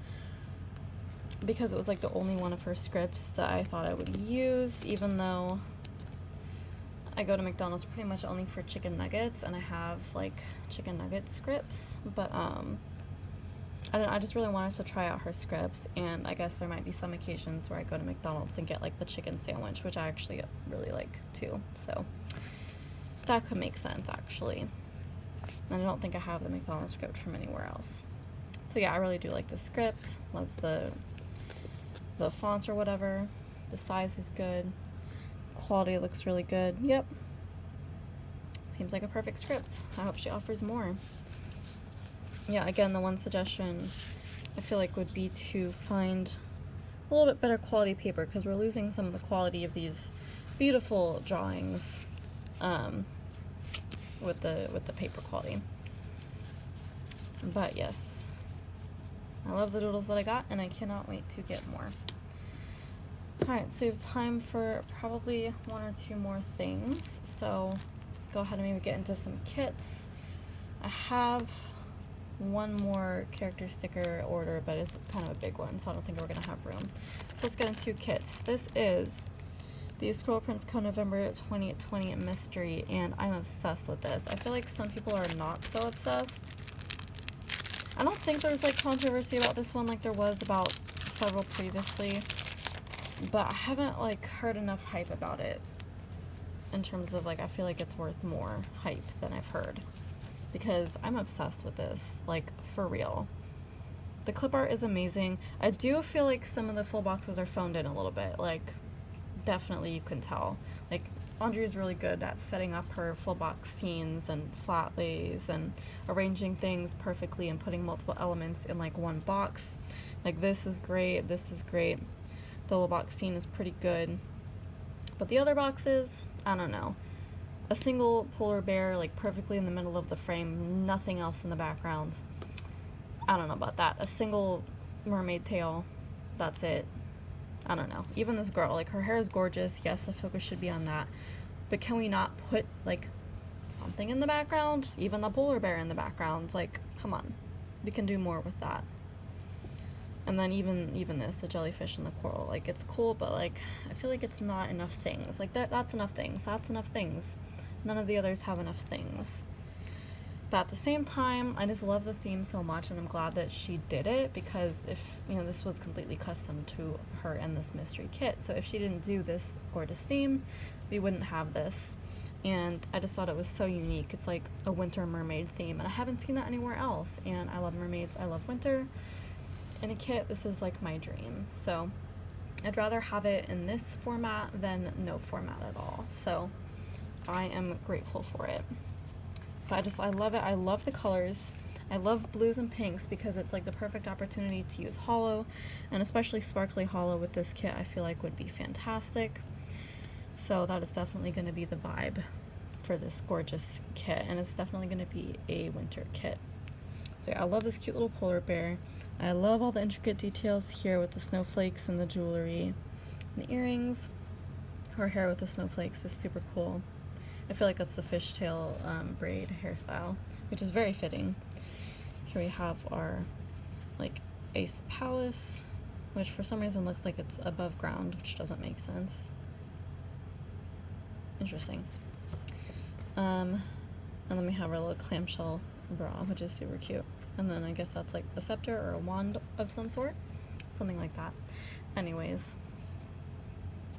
because it was like the only one of her scripts that I thought I would use, even though I go to McDonald's pretty much only for chicken nuggets, and I have like chicken nugget scripts, but I just really wanted to try out her scripts, and I guess there might be some occasions where I go to McDonald's and get like the chicken sandwich, which I actually really like too, so that could make sense actually. And I don't think I have the McDonald's script from anywhere else. So yeah, I really do like the script. Love the fonts or whatever. The size is good. Quality looks really good. Yep. So Seems like a perfect script. I hope she offers more. Yeah, again, the one suggestion I feel like would be to find a little bit better quality paper, because we're losing some of the quality of these beautiful drawings with the paper quality. But yes, I love the doodles that I got, and I cannot wait to get more. Alright, so we have time for probably one or two more things, so let's go ahead and maybe get into some kits. I have one more character sticker order, but it's kind of a big one, so I don't think we're going to have room. So let's get into kits. This is the ScribblePrintsCo November 2020 Mystery, and I'm obsessed with this. I feel like some people are not so obsessed. I don't think there's like controversy about this one like there was about several previously, but I haven't like heard enough hype about it in terms of like I feel like it's worth more hype than I've heard, because I'm obsessed with this, like for real. The clip art is amazing. I do feel like some of the full boxes are phoned in a little bit, like definitely you can tell. Like Andrea is really good at setting up her full box scenes and flat lays and arranging things perfectly and putting multiple elements in like one box. Like this is great, this is great. The little box scene is pretty good. But the other boxes, I don't know. A single polar bear like perfectly in the middle of the frame, nothing else in the background. I don't know about that. A single mermaid tail, that's it. I don't know. Even this girl, like her hair is gorgeous. Yes, the focus should be on that. But can we not put like something in the background? Even the polar bear in the background. Like, come on. We can do more with that. And then even this, the jellyfish and the coral. Like it's cool, but like I feel like it's not enough things. Like that's enough things. That's enough things. None of the others have enough things. But at the same time, I just love the theme so much, and I'm glad that she did it, because if, you know, this was completely custom to her and this mystery kit. So if she didn't do this gorgeous theme, we wouldn't have this. And I just thought it was so unique. It's like a winter mermaid theme, and I haven't seen that anywhere else. And I love mermaids, I love winter. In a kit, this is like my dream. So I'd rather have it in this format than no format at all. So I am grateful for it. But I love it. I love the colors. I love blues and pinks because it's like the perfect opportunity to use holo, and especially sparkly holo with this kit I feel like would be fantastic. So that is definitely going to be the vibe for this gorgeous kit, and it's definitely going to be a winter kit. So yeah, I love this cute little polar bear. I love all the intricate details here with the snowflakes and the jewelry and the earrings. Her hair with the snowflakes is super cool. I feel like that's the fishtail braid hairstyle, which is very fitting. Here we have our like Ace Palace, which for some reason looks like it's above ground, which doesn't make sense. Interesting. And then we have our little clamshell bra, which is super cute. And then I guess that's like a scepter or a wand of some sort, something like that. Anyways,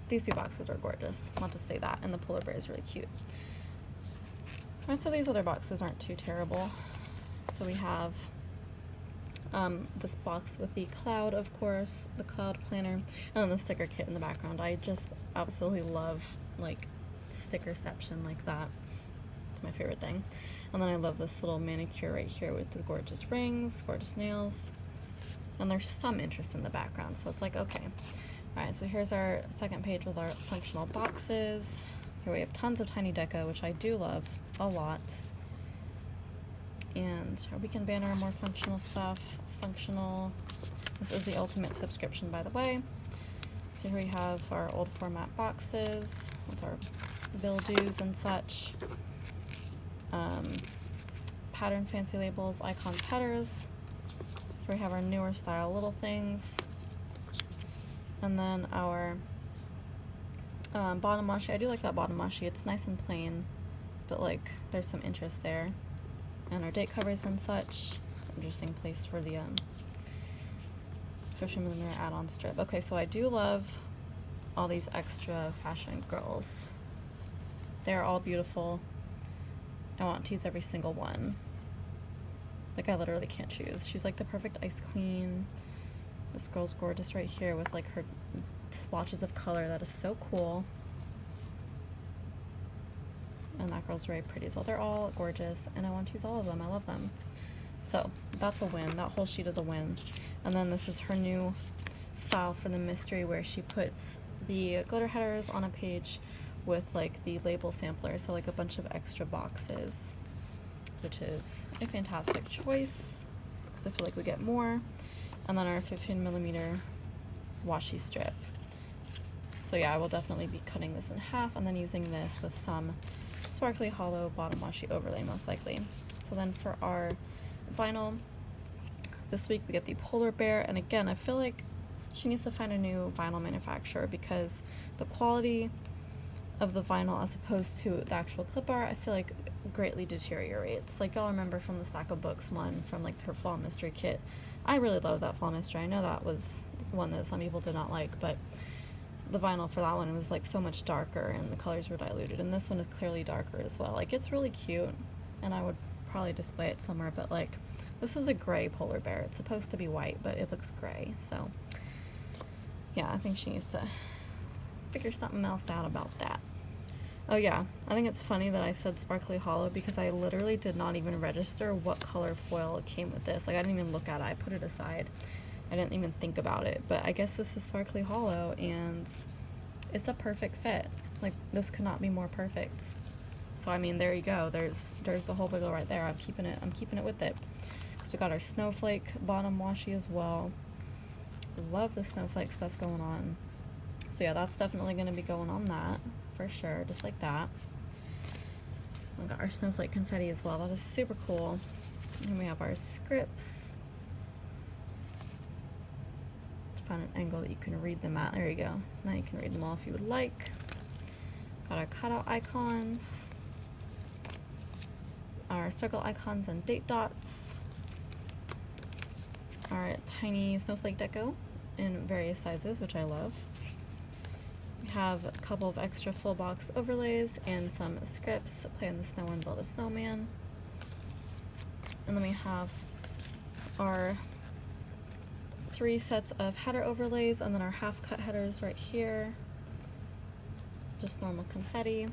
these two boxes are gorgeous. I'll just say that. And the polar bear is really cute. Alright, so these other boxes aren't too terrible. So we have this box with the cloud, of course, the cloud planner, and then the sticker kit in the background. I just absolutely love like stickerception like that. It's my favorite thing. And then I love this little manicure right here with the gorgeous rings, gorgeous nails. And there's some interest in the background, so it's like, okay. Alright, so here's our second page with our functional boxes. Here we have tons of tiny deco, which I do love a lot. And our weekend banner, more functional stuff. Functional. This is the ultimate subscription, by the way. So here we have our old format boxes with our bill dues and such. Pattern fancy labels, icon headers. Here we have our newer style little things. And then our bottom washi. I do like that bottom washi. It's nice and plain, but like there's some interest there. And our date covers and such. It's an interesting place for the 50mm add-on strip. Okay, so I do love all these extra fashion girls. They're all beautiful. I want to use every single one. Like I literally can't choose. She's like the perfect ice queen. This girl's gorgeous right here with like her splotches of color. That is so cool. and that girl's very pretty as well. They're all gorgeous, and I want to use all of them. I love them. So that's a win. That whole sheet is a win. And then this is her new style for the mystery, where she puts the glitter headers on a page with like the label sampler, so like a bunch of extra boxes, which is a fantastic choice because I feel like we get more. And then our 15mm washi strip. So yeah, I will definitely be cutting this in half and then using this with some sparkly hollow bottom washi overlay, most likely. So then for our vinyl, this week we get the polar bear, and again, I feel like she needs to find a new vinyl manufacturer because the quality of the vinyl as opposed to the actual clip art, I feel like greatly deteriorates. Like y'all remember from the Stack of Books one, from like her fall mystery kit. I really loved that fall mystery. I know that was one that some people did not like, but the vinyl for that one was like so much darker and the colors were diluted, and this one is clearly darker as well. Like it's really cute, and I would probably display it somewhere, but like this is a gray polar bear. It's supposed to be white, but it looks gray. So yeah, I think she needs to figure something else out about that. Oh yeah, I think it's funny that I said sparkly hollow because I literally did not even register what color foil came with this. Like I didn't even look at it. I put it aside. I didn't even think about it. But I guess this is sparkly hollow and it's a perfect fit. Like this could not be more perfect. So I mean, there you go. There's the whole wiggle right there. I'm keeping it with it. So we got our snowflake bottom washi as well. Love the snowflake stuff going on. So yeah, that's definitely going to be going on that for sure, just like that. We got our snowflake confetti as well. That is super cool. And we have our scripts. Find an angle that you can read them at. There you go. Now you can read them all if you would like. Got our cutout icons, our circle icons and date dots, our tiny snowflake deco in various sizes, which I love. We have a couple of extra full box overlays and some scripts, play in the snow and build a snowman. And then we have our 3 sets of header overlays, and then our half cut headers right here, just normal confetti,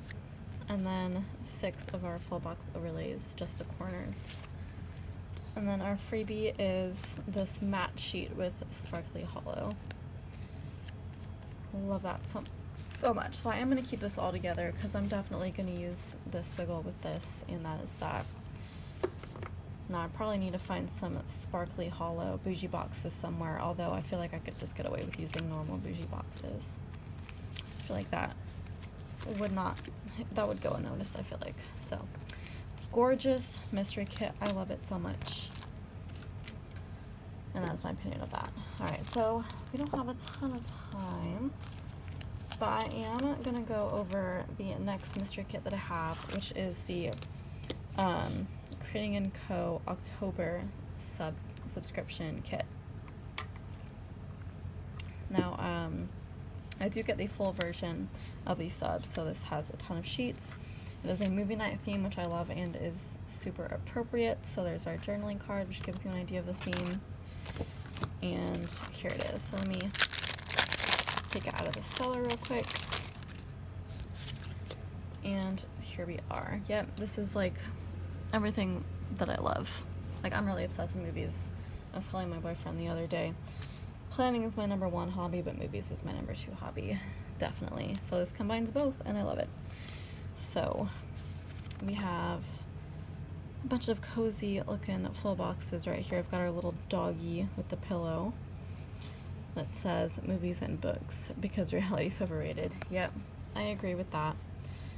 and then 6 of our full box overlays, just the corners. And then our freebie is this matte sheet with sparkly hollow. Love that so much. So I am going to keep this all together because I'm definitely going to use this wiggle with this, and that is that. Now I probably need to find some sparkly hollow bougie boxes somewhere, although I feel like I could just get away with using normal bougie boxes. I feel like that would go unnoticed, I feel like. So gorgeous mystery kit. I love it so much. And that's my opinion of that. Alright, so we don't have a ton of time, but I am gonna go over the next mystery kit that I have, which is the creating&co October subscription kit. Now, I do get the full version of these subs, so this has a ton of sheets. It is a movie night theme, which I love and is super appropriate. So there's our journaling card, which gives you an idea of the theme. And here it is. So let me take it out of the cellar real quick. And here we are. Yep, this is like everything that I love. Like, I'm really obsessed with movies. I was telling my boyfriend the other day, planning is my #1 hobby, but movies is my #2 hobby, definitely. So this combines both, and I love it. So we have a bunch of cozy looking full boxes right here. I've got our little doggy with the pillow that says movies and books because reality is overrated. Yep, I agree with that.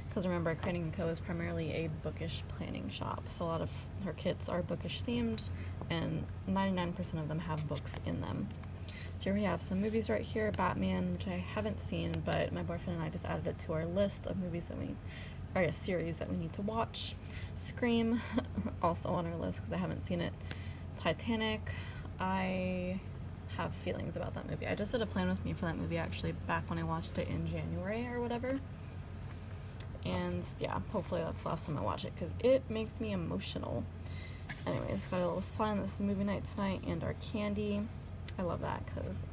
Because remember, Creating&Co is primarily a bookish planning shop, so a lot of her kits are bookish themed, and 99% of them have books in them. So here we have some movies right here. Batman, which I haven't seen, but my boyfriend and I just added it to our list of movies that or a series that we need to watch. Scream, also on our list because I haven't seen it. Titanic, I have feelings about that movie. I just did a plan with me for that movie actually back when I watched it in January or whatever. And yeah, hopefully that's the last time I watch it because it makes me emotional. Anyways, got a little sign. This is movie night tonight, and our candy. I love that because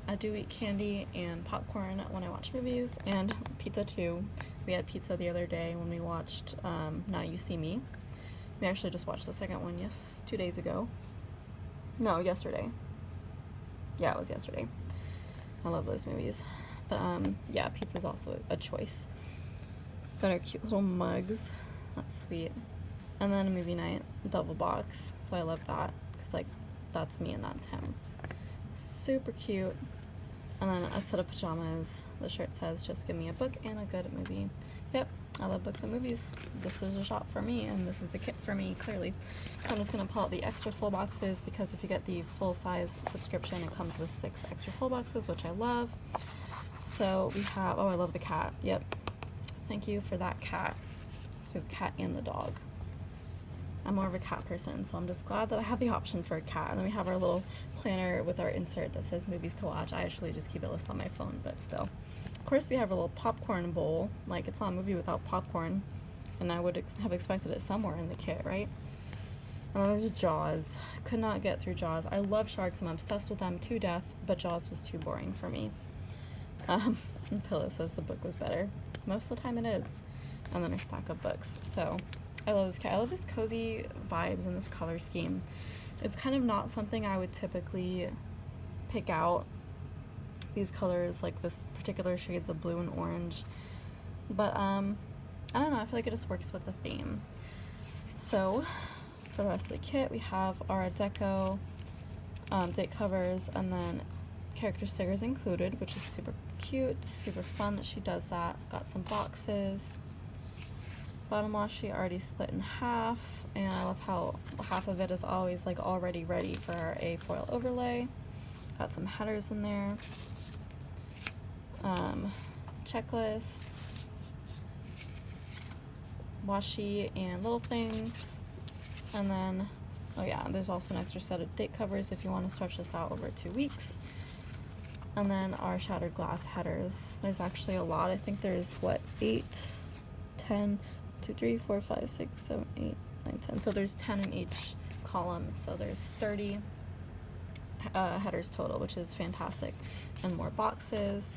I do eat candy and popcorn when I watch movies, and pizza too. We had pizza the other day when we watched Now You See Me. We actually just watched the second one, 2 days ago. No, yesterday. Yeah, it was yesterday. I love those movies. But yeah, pizza's also a choice. Got our cute little mugs. That's sweet. And then a movie night, double box. So I love that, because like that's me and that's him. Super cute. And then a set of pajamas. The shirt says, just give me a book and a good movie. Yep, I love books and movies. This is a shop for me, and this is the kit for me, clearly. So I'm just going to pull out the extra full boxes, because if you get the full-size subscription, it comes with 6 extra full boxes, which I love. So we have, oh, I love the cat. Yep. Thank you for that cat. We have the cat and the dog. I'm more of a cat person, so I'm just glad that I have the option for a cat. And then we have our little planner with our insert that says movies to watch. I actually just keep it listed on my phone, but still. Of course, we have a little popcorn bowl. Like, it's not a movie without popcorn, and I would have expected it somewhere in the kit, right? And then there's Jaws. Could not get through Jaws. I love sharks. I'm obsessed with them to death, but Jaws was too boring for me. And Pillow says the book was better. Most of the time it is. And then a stack of books. So I love this cat. I love this cozy vibes and this color scheme. It's kind of not something I would typically pick out, these colors, like this particular shades of blue and orange. But I don't know, I feel like it just works with the theme. So for the rest of the kit, we have our deco, date covers, and then character stickers included, which is super cute, super fun that she does that. Got some boxes. Bottom washi already split in half, and I love how half of it is always like already ready for our A foil overlay. Got some headers in there. Checklists, washi and little things, and then oh yeah, there's also an extra set of date covers if you want to stretch this out over 2 weeks. And then our shattered glass headers. There's actually a lot. I think there's what, 8, 10, 2, 3, 4, 5, 6, 7, 8, 9, 10. So there's 10 in each column. So there's 30 headers total, which is fantastic. And more boxes.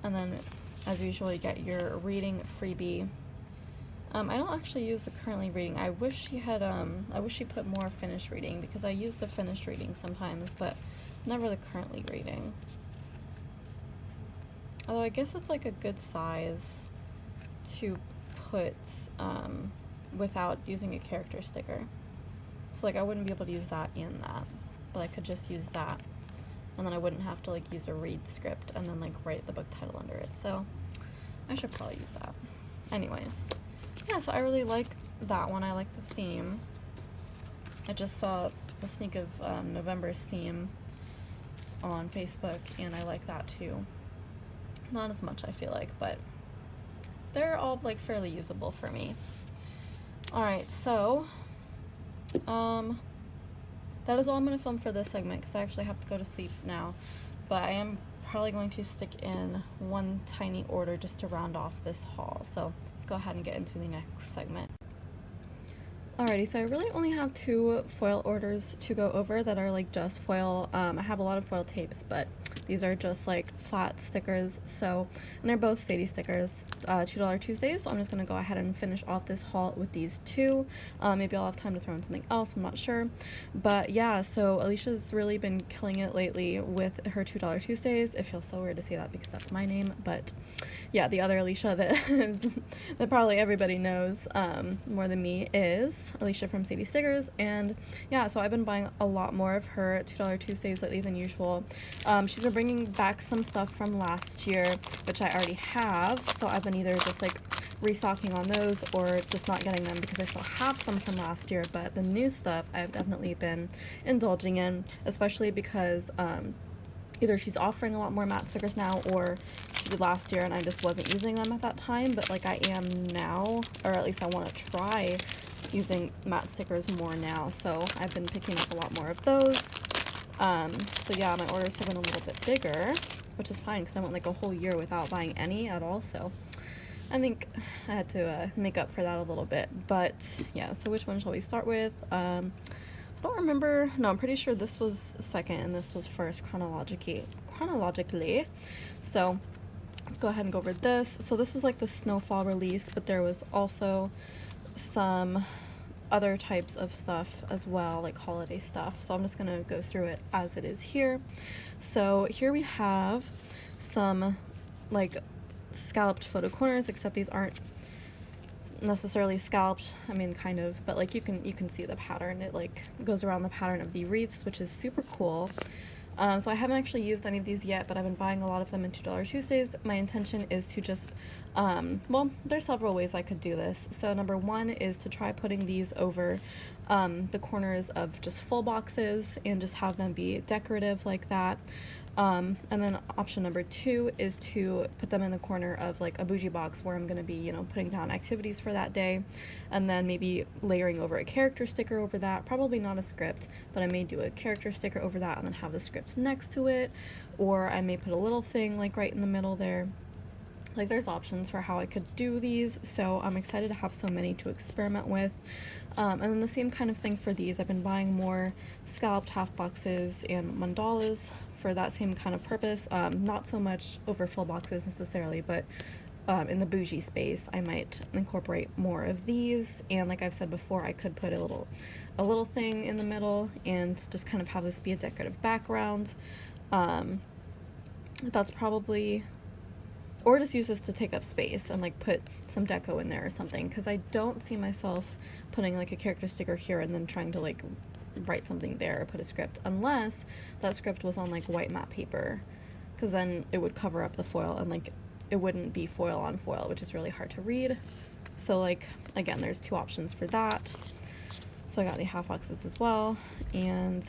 And then, as usual, you get your reading freebie. I don't actually use the currently reading. I wish she had, I wish she put more finished reading, because I use the finished reading sometimes, but never the currently reading. Although I guess it's like a good size to put without using a character sticker. So like I wouldn't be able to use that and that, but I could just use that, and then I wouldn't have to like use a read script and then like write the book title under it. So I should probably use that. Anyways, yeah, so I really like that one. I like the theme. I just saw a sneak of November's theme on Facebook, and I like that too. Not as much, I feel like, but they're all like fairly usable for me. Alright, so that is all I'm going to film for this segment, because I actually have to go to sleep now, but I am probably going to stick in one tiny order just to round off this haul. So let's go ahead and get into the next segment. Alrighty, so I really only have 2 foil orders to go over that are like just foil. I have a lot of foil tapes, but these are just like flat stickers. So, and they're both Sadie stickers, $2 Tuesdays. So I'm just gonna go ahead and finish off this haul with these 2. Maybe I'll have time to throw in something else, I'm not sure. But yeah, so Alicia's really been killing it lately with her $2 Tuesdays. It feels so weird to say that because that's my name, but yeah, the other Alicia that probably everybody knows more than me is Alicia from Sadie Stickers. And yeah, so I've been buying a lot more of her $2 Tuesdays lately than usual. She's been bringing back some stuff from last year, which I already have, so I've been either just like restocking on those or just not getting them because I still have some from last year. But the new stuff I've definitely been indulging in, especially because either she's offering a lot more matte stickers now, or she did last year and I just wasn't using them at that time, but like I am now, or at least I want to try using matte stickers more now. So I've been picking up a lot more of those. So yeah, my orders have been a little bit bigger, which is fine because I went like a whole year without buying any at all. So I think I had to make up for that a little bit. But yeah, so which one shall we start with? I don't remember, no, I'm pretty sure this was second and this was first chronologically. So let's go ahead and go over this. So this was like the snowfall release, but there was also some other types of stuff as well, like holiday stuff. So I'm just gonna go through it as it is here. So here we have some like scalloped photo corners, except these aren't necessarily scalloped. I mean, kind of, but like you can see the pattern. It like goes around the pattern of the wreaths, which is super cool. So I haven't actually used any of these yet, but I've been buying a lot of them in $2 Tuesdays. My intention is to just, well, there's several ways I could do this. So number one is to try putting these over the corners of just full boxes and just have them be decorative like that. And then option number two is to put them in the corner of like a bougie box where I'm going to be, you know, putting down activities for that day, and then maybe layering over a character sticker over that. Probably not a script, but I may do a character sticker over that and then have the script next to it, or I may put a little thing like right in the middle there. Like there's options for how I could do these, so I'm excited to have so many to experiment with. And then the same kind of thing for these. I've been buying more scalloped half boxes and mandalas for that same kind of purpose. Not so much over full boxes necessarily, but in the bougie space I might incorporate more of these. And like I've said before, I could put a little thing in the middle and just kind of have this be a decorative background. That's probably, or just use this to take up space and like put some deco in there or something, because I don't see myself putting like a character sticker here and then trying to like write something there or put a script, unless that script was on like white matte paper, because then it would cover up the foil and like it wouldn't be foil on foil, which is really hard to read. So like again, there's two options for that. So I got the half boxes as well, and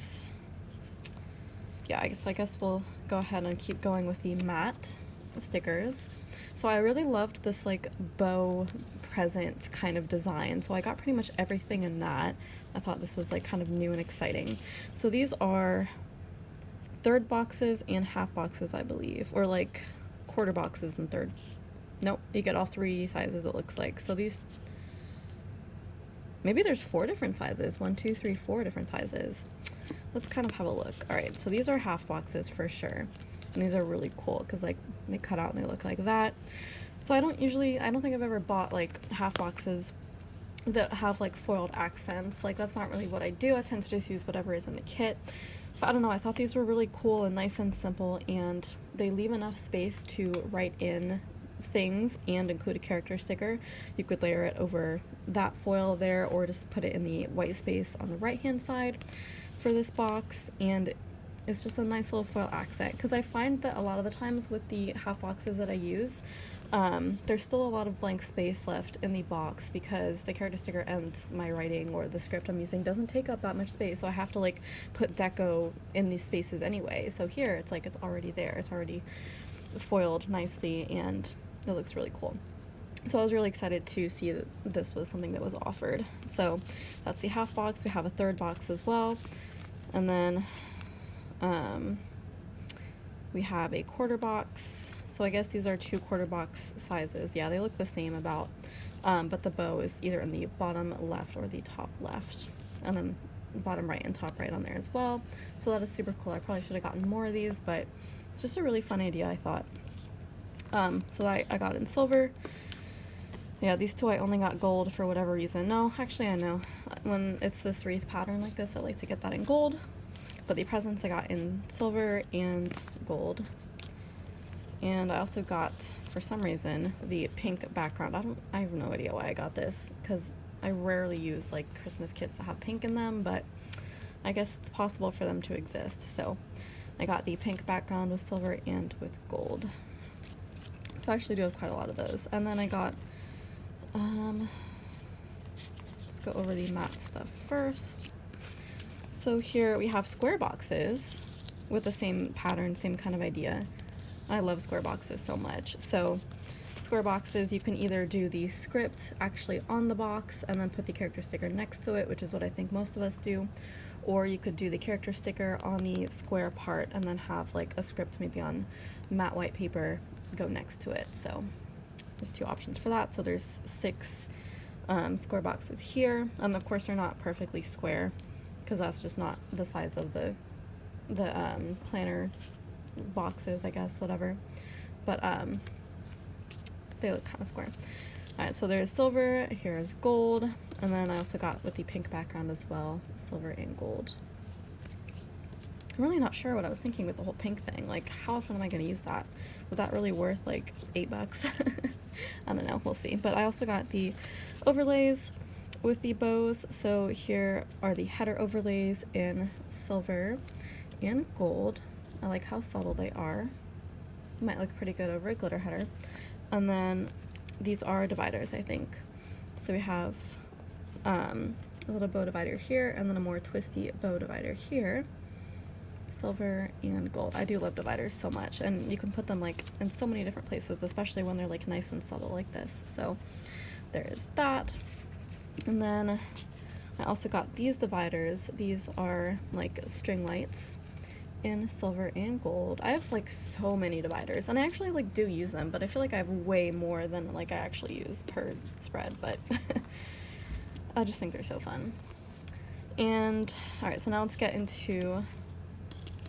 yeah, I guess we'll go ahead and keep going with the matte stickers. So I really loved this like bow present kind of design, so I got pretty much everything in that. I thought this was like kind of new and exciting. So these are third boxes and half boxes, I believe, or like quarter boxes and third. Nope, you get all three sizes, it looks like. So these, maybe there's 4 different sizes. 1, 2, 3, 4 different sizes. Let's kind of have a look. All right, so these are half boxes for sure. And these are really cool because like they cut out and they look like that. So I don't think I've ever bought like half boxes that have like foiled accents. Like that's not really what I do. I tend to just use whatever is in the kit. But I don't know, I thought these were really cool and nice and simple, and they leave enough space to write in things and include a character sticker. You could layer it over that foil there, or just put it in the white space on the right hand side for this box, and it's just a nice little foil accent, because I find that a lot of the times with the half boxes that I use, there's still a lot of blank space left in the box because the character sticker and my writing or the script I'm using doesn't take up that much space, so I have to like put deco in these spaces anyway. So here it's like it's already there, it's already foiled nicely, and it looks really cool. So I was really excited to see that this was something that was offered. So that's the half box. We have a third box as well, and then we have a quarter box. So I guess these are 2 quarter box sizes. Yeah, they look the same about, but the bow is either in the bottom left or the top left, and then bottom right and top right on there as well. So that is super cool. I probably should have gotten more of these, but it's just a really fun idea, I thought. So I got in silver. Yeah, these 2 I only got gold for whatever reason. No, actually I know. When it's this wreath pattern like this, I like to get that in gold. But the presents I got in silver and gold. And I also got, for some reason, the pink background. I have no idea why I got this, because I rarely use like Christmas kits that have pink in them, but I guess it's possible for them to exist. So I got the pink background with silver and with gold. So I actually do have quite a lot of those. And then I got, let's go over the matte stuff first. So here we have square boxes with the same pattern, same kind of idea. I love square boxes so much. So square boxes, you can either do the script actually on the box and then put the character sticker next to it, which is what I think most of us do, or you could do the character sticker on the square part and then have like a script maybe on matte white paper go next to it. So there's 2 options for that. So there's 6 square boxes here, and of course they're not perfectly square. because that's just not the size of the planner boxes, I guess, whatever. But they look kind of square. Alright, so there's silver, here's gold, and then I also got, with the pink background as well, silver and gold. I'm really not sure what I was thinking with the whole pink thing. Like, how often am I going to use that? Was that really worth like $8? I don't know, we'll see. But I also got the overlays with the bows. So here are the header overlays in silver and gold. I like how subtle they are. Might look pretty good over a glitter header. And then these are dividers, I think. So we have a little bow divider here, and then a more twisty bow divider here. Silver and gold. I do love dividers so much, and you can put them like in so many different places, especially when they're like nice and subtle like this. So there is that. And then I also got these dividers. These are like string lights in silver and gold. I have like so many dividers, and I actually like do use them, but I feel like I have way more than like I actually use per spread, but I just think they're so fun. And all right, so now let's get into,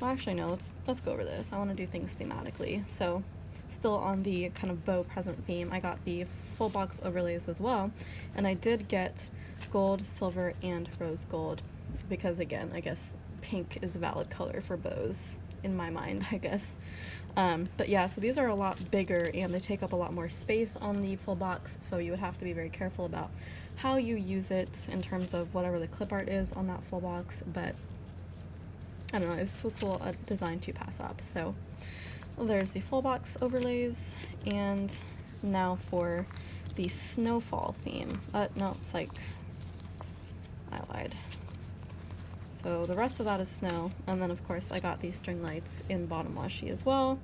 well, actually no, let's go over this. I want to do things thematically. So still on the kind of bow present theme, I got the full box overlays as well, and I did get gold, silver, and rose gold because, again, I guess pink is a valid color for bows in my mind, I guess. But yeah, so these are a lot bigger and they take up a lot more space on the full box, so you would have to be very careful about how you use it in terms of whatever the clip art is on that full box. But I don't know, it was too cool a design to pass up. So there's the full box overlays, and now for the snowfall theme. No, it's like, I lied. So the rest of that is snow, and then of course I got these string lights in bottom washi as well.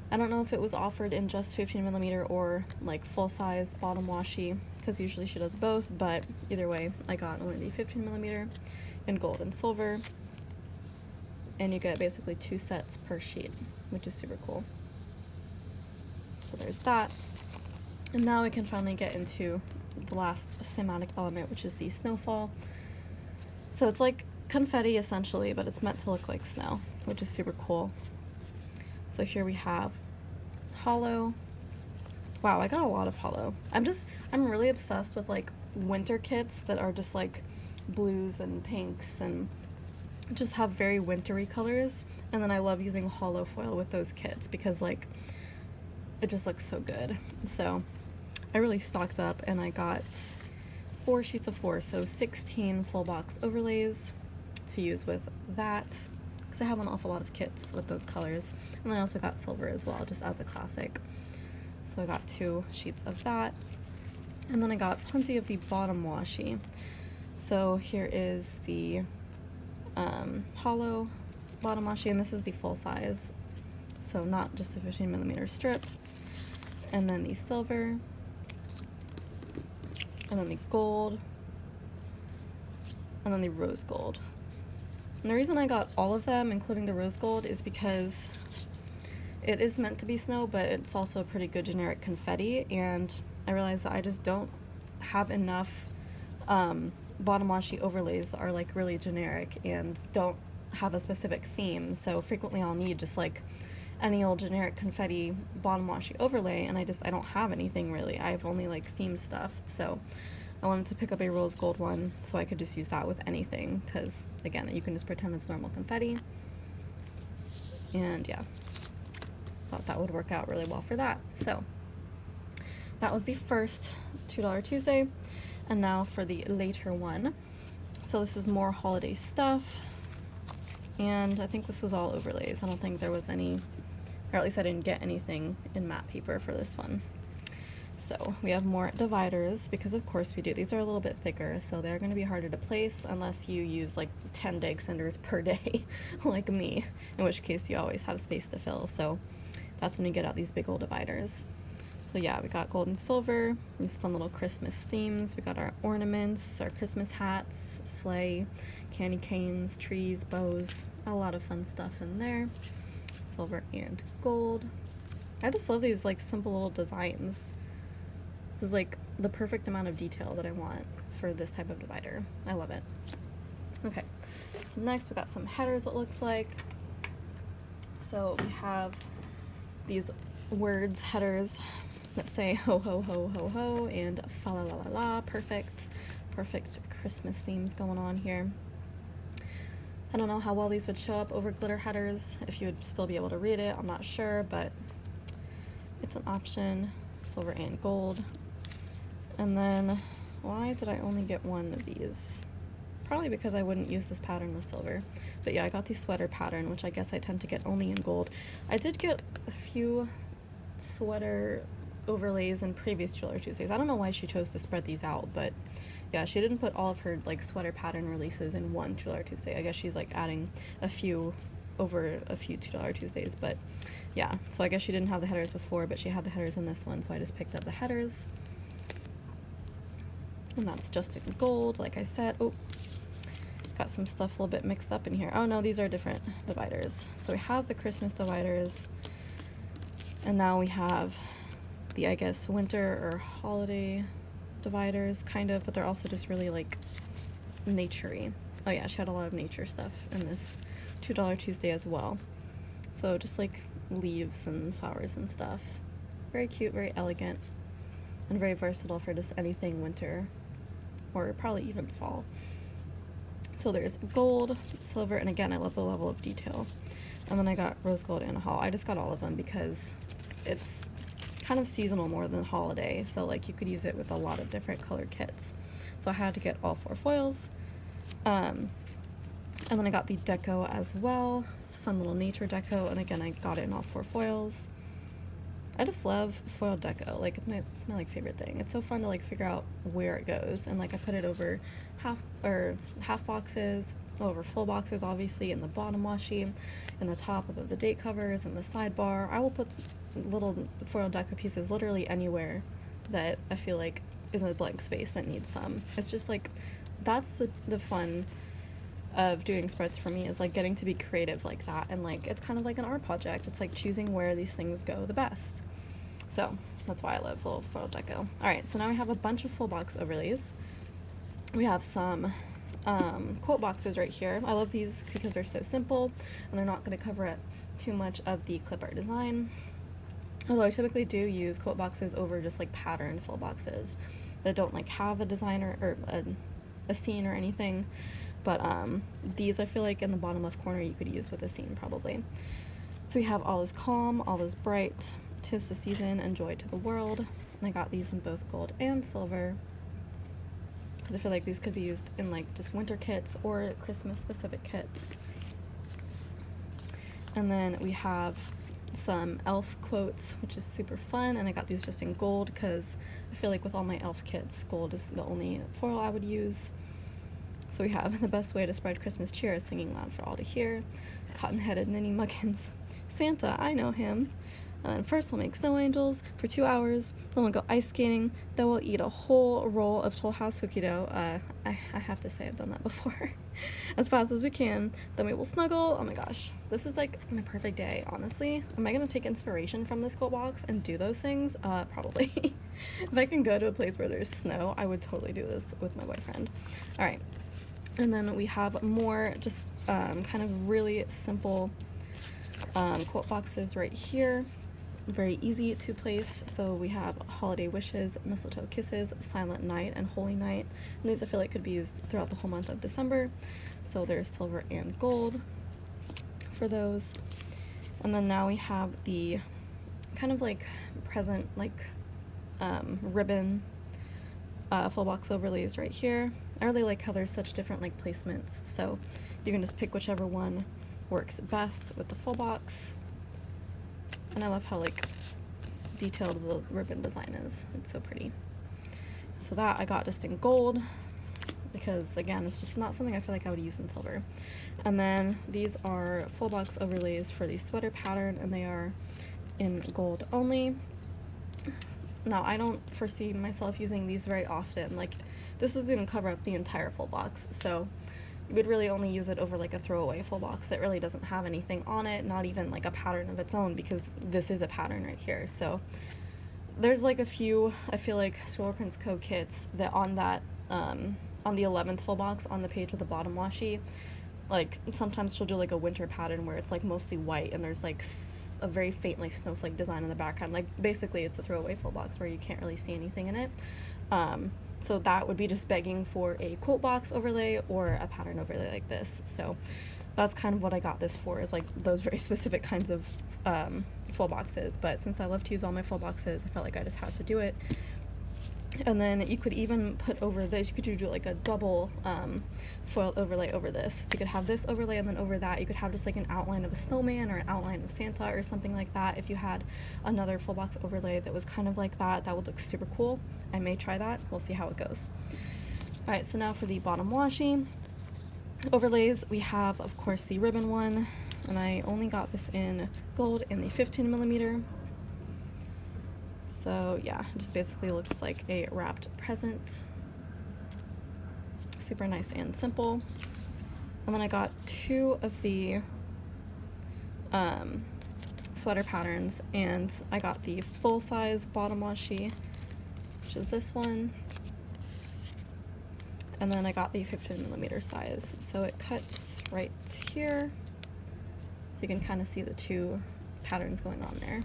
I don't know if it was offered in just 15mm or like full size bottom washi, because usually she does both, but either way I got only the 15mm in gold and silver, and you get basically 2 sets per sheet, which is super cool. So there's that. And now we can finally get into the last thematic element, which is the snowfall. So it's like confetti essentially, but it's meant to look like snow, which is super cool. So here we have hollow. Wow, I got a lot of hollow. I'm really obsessed with like winter kits that are just like blues and pinks and just have very wintry colors. And then I love using hollow foil with those kits because like it just looks so good. So I really stocked up and I got 4 sheets of 4, so 16 full box overlays to use with that, because I have an awful lot of kits with those colors. And then I also got silver as well, just as a classic. So I got 2 sheets of that. And then I got plenty of the bottom washi. So here is the hollow bottom washi, and this is the full size, so not just a 15mm strip. And then the silver, and then the gold, and then the rose gold. And the reason I got all of them, including the rose gold, is because it is meant to be snow, but it's also a pretty good generic confetti, and I realized that I just don't have enough bottom washi overlays that are like really generic and don't have a specific theme, so frequently I'll need just like any old generic confetti bottom washi overlay, and I don't have anything really. I have only like theme stuff, so I wanted to pick up a rose gold one so I could just use that with anything, because again, you can just pretend it's normal confetti. And yeah, thought that would work out really well for that. So that was the first $2 Tuesday, and now for the later one. So this is more holiday stuff, and I think this was all overlays. I don't think there was any, or at least I didn't get anything in matte paper for this one. So we have more dividers, because of course we do. These are a little bit thicker, so they're going to be harder to place unless you use like 10 dag cinders per day like me, in which case you always have space to fill. So that's when you get out these big old dividers. So yeah, we got gold and silver, these fun little Christmas themes. We got our ornaments, our Christmas hats, sleigh, candy canes, trees, bows, a lot of fun stuff in there. Silver and gold. I just love these like simple little designs. This is like the perfect amount of detail that I want for this type of divider. I love it. Okay, so next we got some headers, it looks like. So we have these words headers that say ho ho ho ho ho and fa la la la la. Perfect Christmas themes going on here. I don't know how well these would show up over glitter headers, if you would still be able to read it, I'm not sure, but it's an option. Silver and gold. And then, why did I only get one of these? Probably because I wouldn't use this pattern with silver. But yeah, I got the sweater pattern, which I guess I tend to get only in gold. I did get a few sweater overlays in previous Tuller Tuesdays. I don't know why she chose to spread these out, but yeah, she didn't put all of her like sweater pattern releases in one $2 Tuesday. I guess she's like adding a few over a few $2 Tuesdays, but yeah, so I guess she didn't have the headers before, but she had the headers in this one, so I just picked up the headers. And that's just in gold, like I said. Oh, got some stuff a little bit mixed up in here. Oh no, these are different dividers. So we have the Christmas dividers, and now we have the, I guess, winter or holiday dividers, kind of, but they're also just really like nature-y. Oh yeah, she had a lot of nature stuff in this $2 Tuesday as well. So just like leaves and flowers and stuff. Very cute, very elegant, and very versatile for just anything winter or probably even fall. So there's gold, silver, and again, I love the level of detail. And then I got rose gold and a haul. I just got all of them because it's kind of seasonal more than holiday, so like you could use it with a lot of different color kits. So I had to get all 4 foils. And then I got the deco as well. It's a fun little nature deco, and again, I got it in all 4 foils. I just love foil deco. Like it's my like favorite thing. It's so fun to like figure out where it goes, and like I put it over half boxes, over full boxes, obviously, in the bottom washi, in the top above the date covers, and the sidebar. I will put little foil deco pieces literally anywhere that I feel like is a blank space that needs some. It's just like, that's the fun of doing spreads for me, is like getting to be creative like that, and like it's kind of like an art project. It's like choosing where these things go the best. So that's why I love little foil deco. All right, so now we have a bunch of full box overlays. We have some quote boxes right here. I love these because they're so simple and they're not going to cover up too much of the clip art design. Although I typically do use quote boxes over just like patterned full boxes that don't like have a designer or a scene or anything. But these, I feel like in the bottom left corner you could use with a scene probably. So we have all is calm, all is bright, 'tis the season, and joy to the world. And I got these in both gold and silver because I feel like these could be used in like just winter kits or Christmas specific kits. And then we have some elf quotes, which is super fun, and I got these just in gold because I feel like with all my elf kits, gold is the only foil I would use. So we have the best way to spread Christmas cheer is singing loud for all to hear. Cotton-headed ninny muggins. Santa, I know him. And then first we'll make snow angels for 2 hours. Then we'll go ice skating. Then we'll eat a whole roll of Toll House cookie dough. I have to say I've done that before. As fast as we can. Then we will snuggle. Oh my gosh. This is like my perfect day, honestly. Am I going to take inspiration from this quote box and do those things? Probably. If I can go to a place where there's snow, I would totally do this with my boyfriend. All right. And then we have more just kind of really simple quote boxes right here. Very easy to place. So we have holiday wishes, mistletoe kisses, silent night, and holy night. And these I feel like could be used throughout the whole month of December. So there's silver and gold for those. And then now we have the kind of like present like ribbon full box overlays right here. I really like how there's such different like placements, so you can just pick whichever one works best with the full box. And I love how like detailed the ribbon design is. It's so pretty. So that I got just in gold because again, it's just not something I feel like I would use in silver. And then these are full box overlays for the sweater pattern, and they are in gold only. Now, I don't foresee myself using these very often. Like, this is going to cover up the entire full box, so you would really only use it over like a throwaway full box that really doesn't have anything on it, not even like a pattern of its own, because this is a pattern right here. So there's like a few, I feel like, ScribblePrintsCo kits that on that on the 11th full box on the page with the bottom washi, like sometimes she'll do like a winter pattern where it's like mostly white and there's like a very faint like snowflake design in the background. Like basically it's a throwaway full box where you can't really see anything in it. So that would be just begging for a quote box overlay or a pattern overlay like this. So that's kind of what I got this for, is like those very specific kinds of full boxes. But since I love to use all my full boxes, I felt like I just had to do it. And then you could even put over this, you could do like a double foil overlay over this. So you could have this overlay, and then over that you could have just like an outline of a snowman or an outline of Santa or something like that. If you had another full box overlay that was kind of like that, that would look super cool. I may try that. We'll see how it goes. Alright, so now for the bottom washi overlays, we have of course the ribbon one, and I only got this in gold in the 15mm. So yeah, it just basically looks like a wrapped present. Super nice and simple. And then I got two of the sweater patterns, and I got the full size bottom washi, which is this one. And then I got the 15mm size. So it cuts right here. So you can kind of see the two patterns going on there.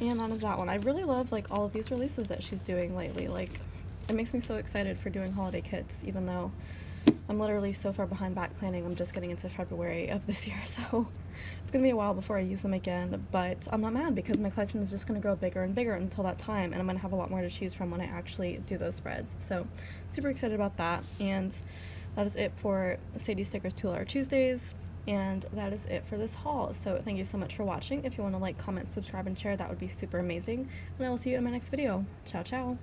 And that is that one. I really love like all of these releases that she's doing lately. Like, it makes me so excited for doing holiday kits, even though I'm literally so far behind back planning. I'm just getting into February of this year, so it's gonna be a while before I use them again. But I'm not mad, because my collection is just gonna grow bigger and bigger until that time, and I'm gonna have a lot more to choose from when I actually do those spreads. So super excited about that. And that is it for Sadie Stickers $2 Tuesdays. And that is it for this haul. So thank you so much for watching. If you want to like, comment, subscribe, and share, that would be super amazing. And I will see you in my next video. Ciao, ciao.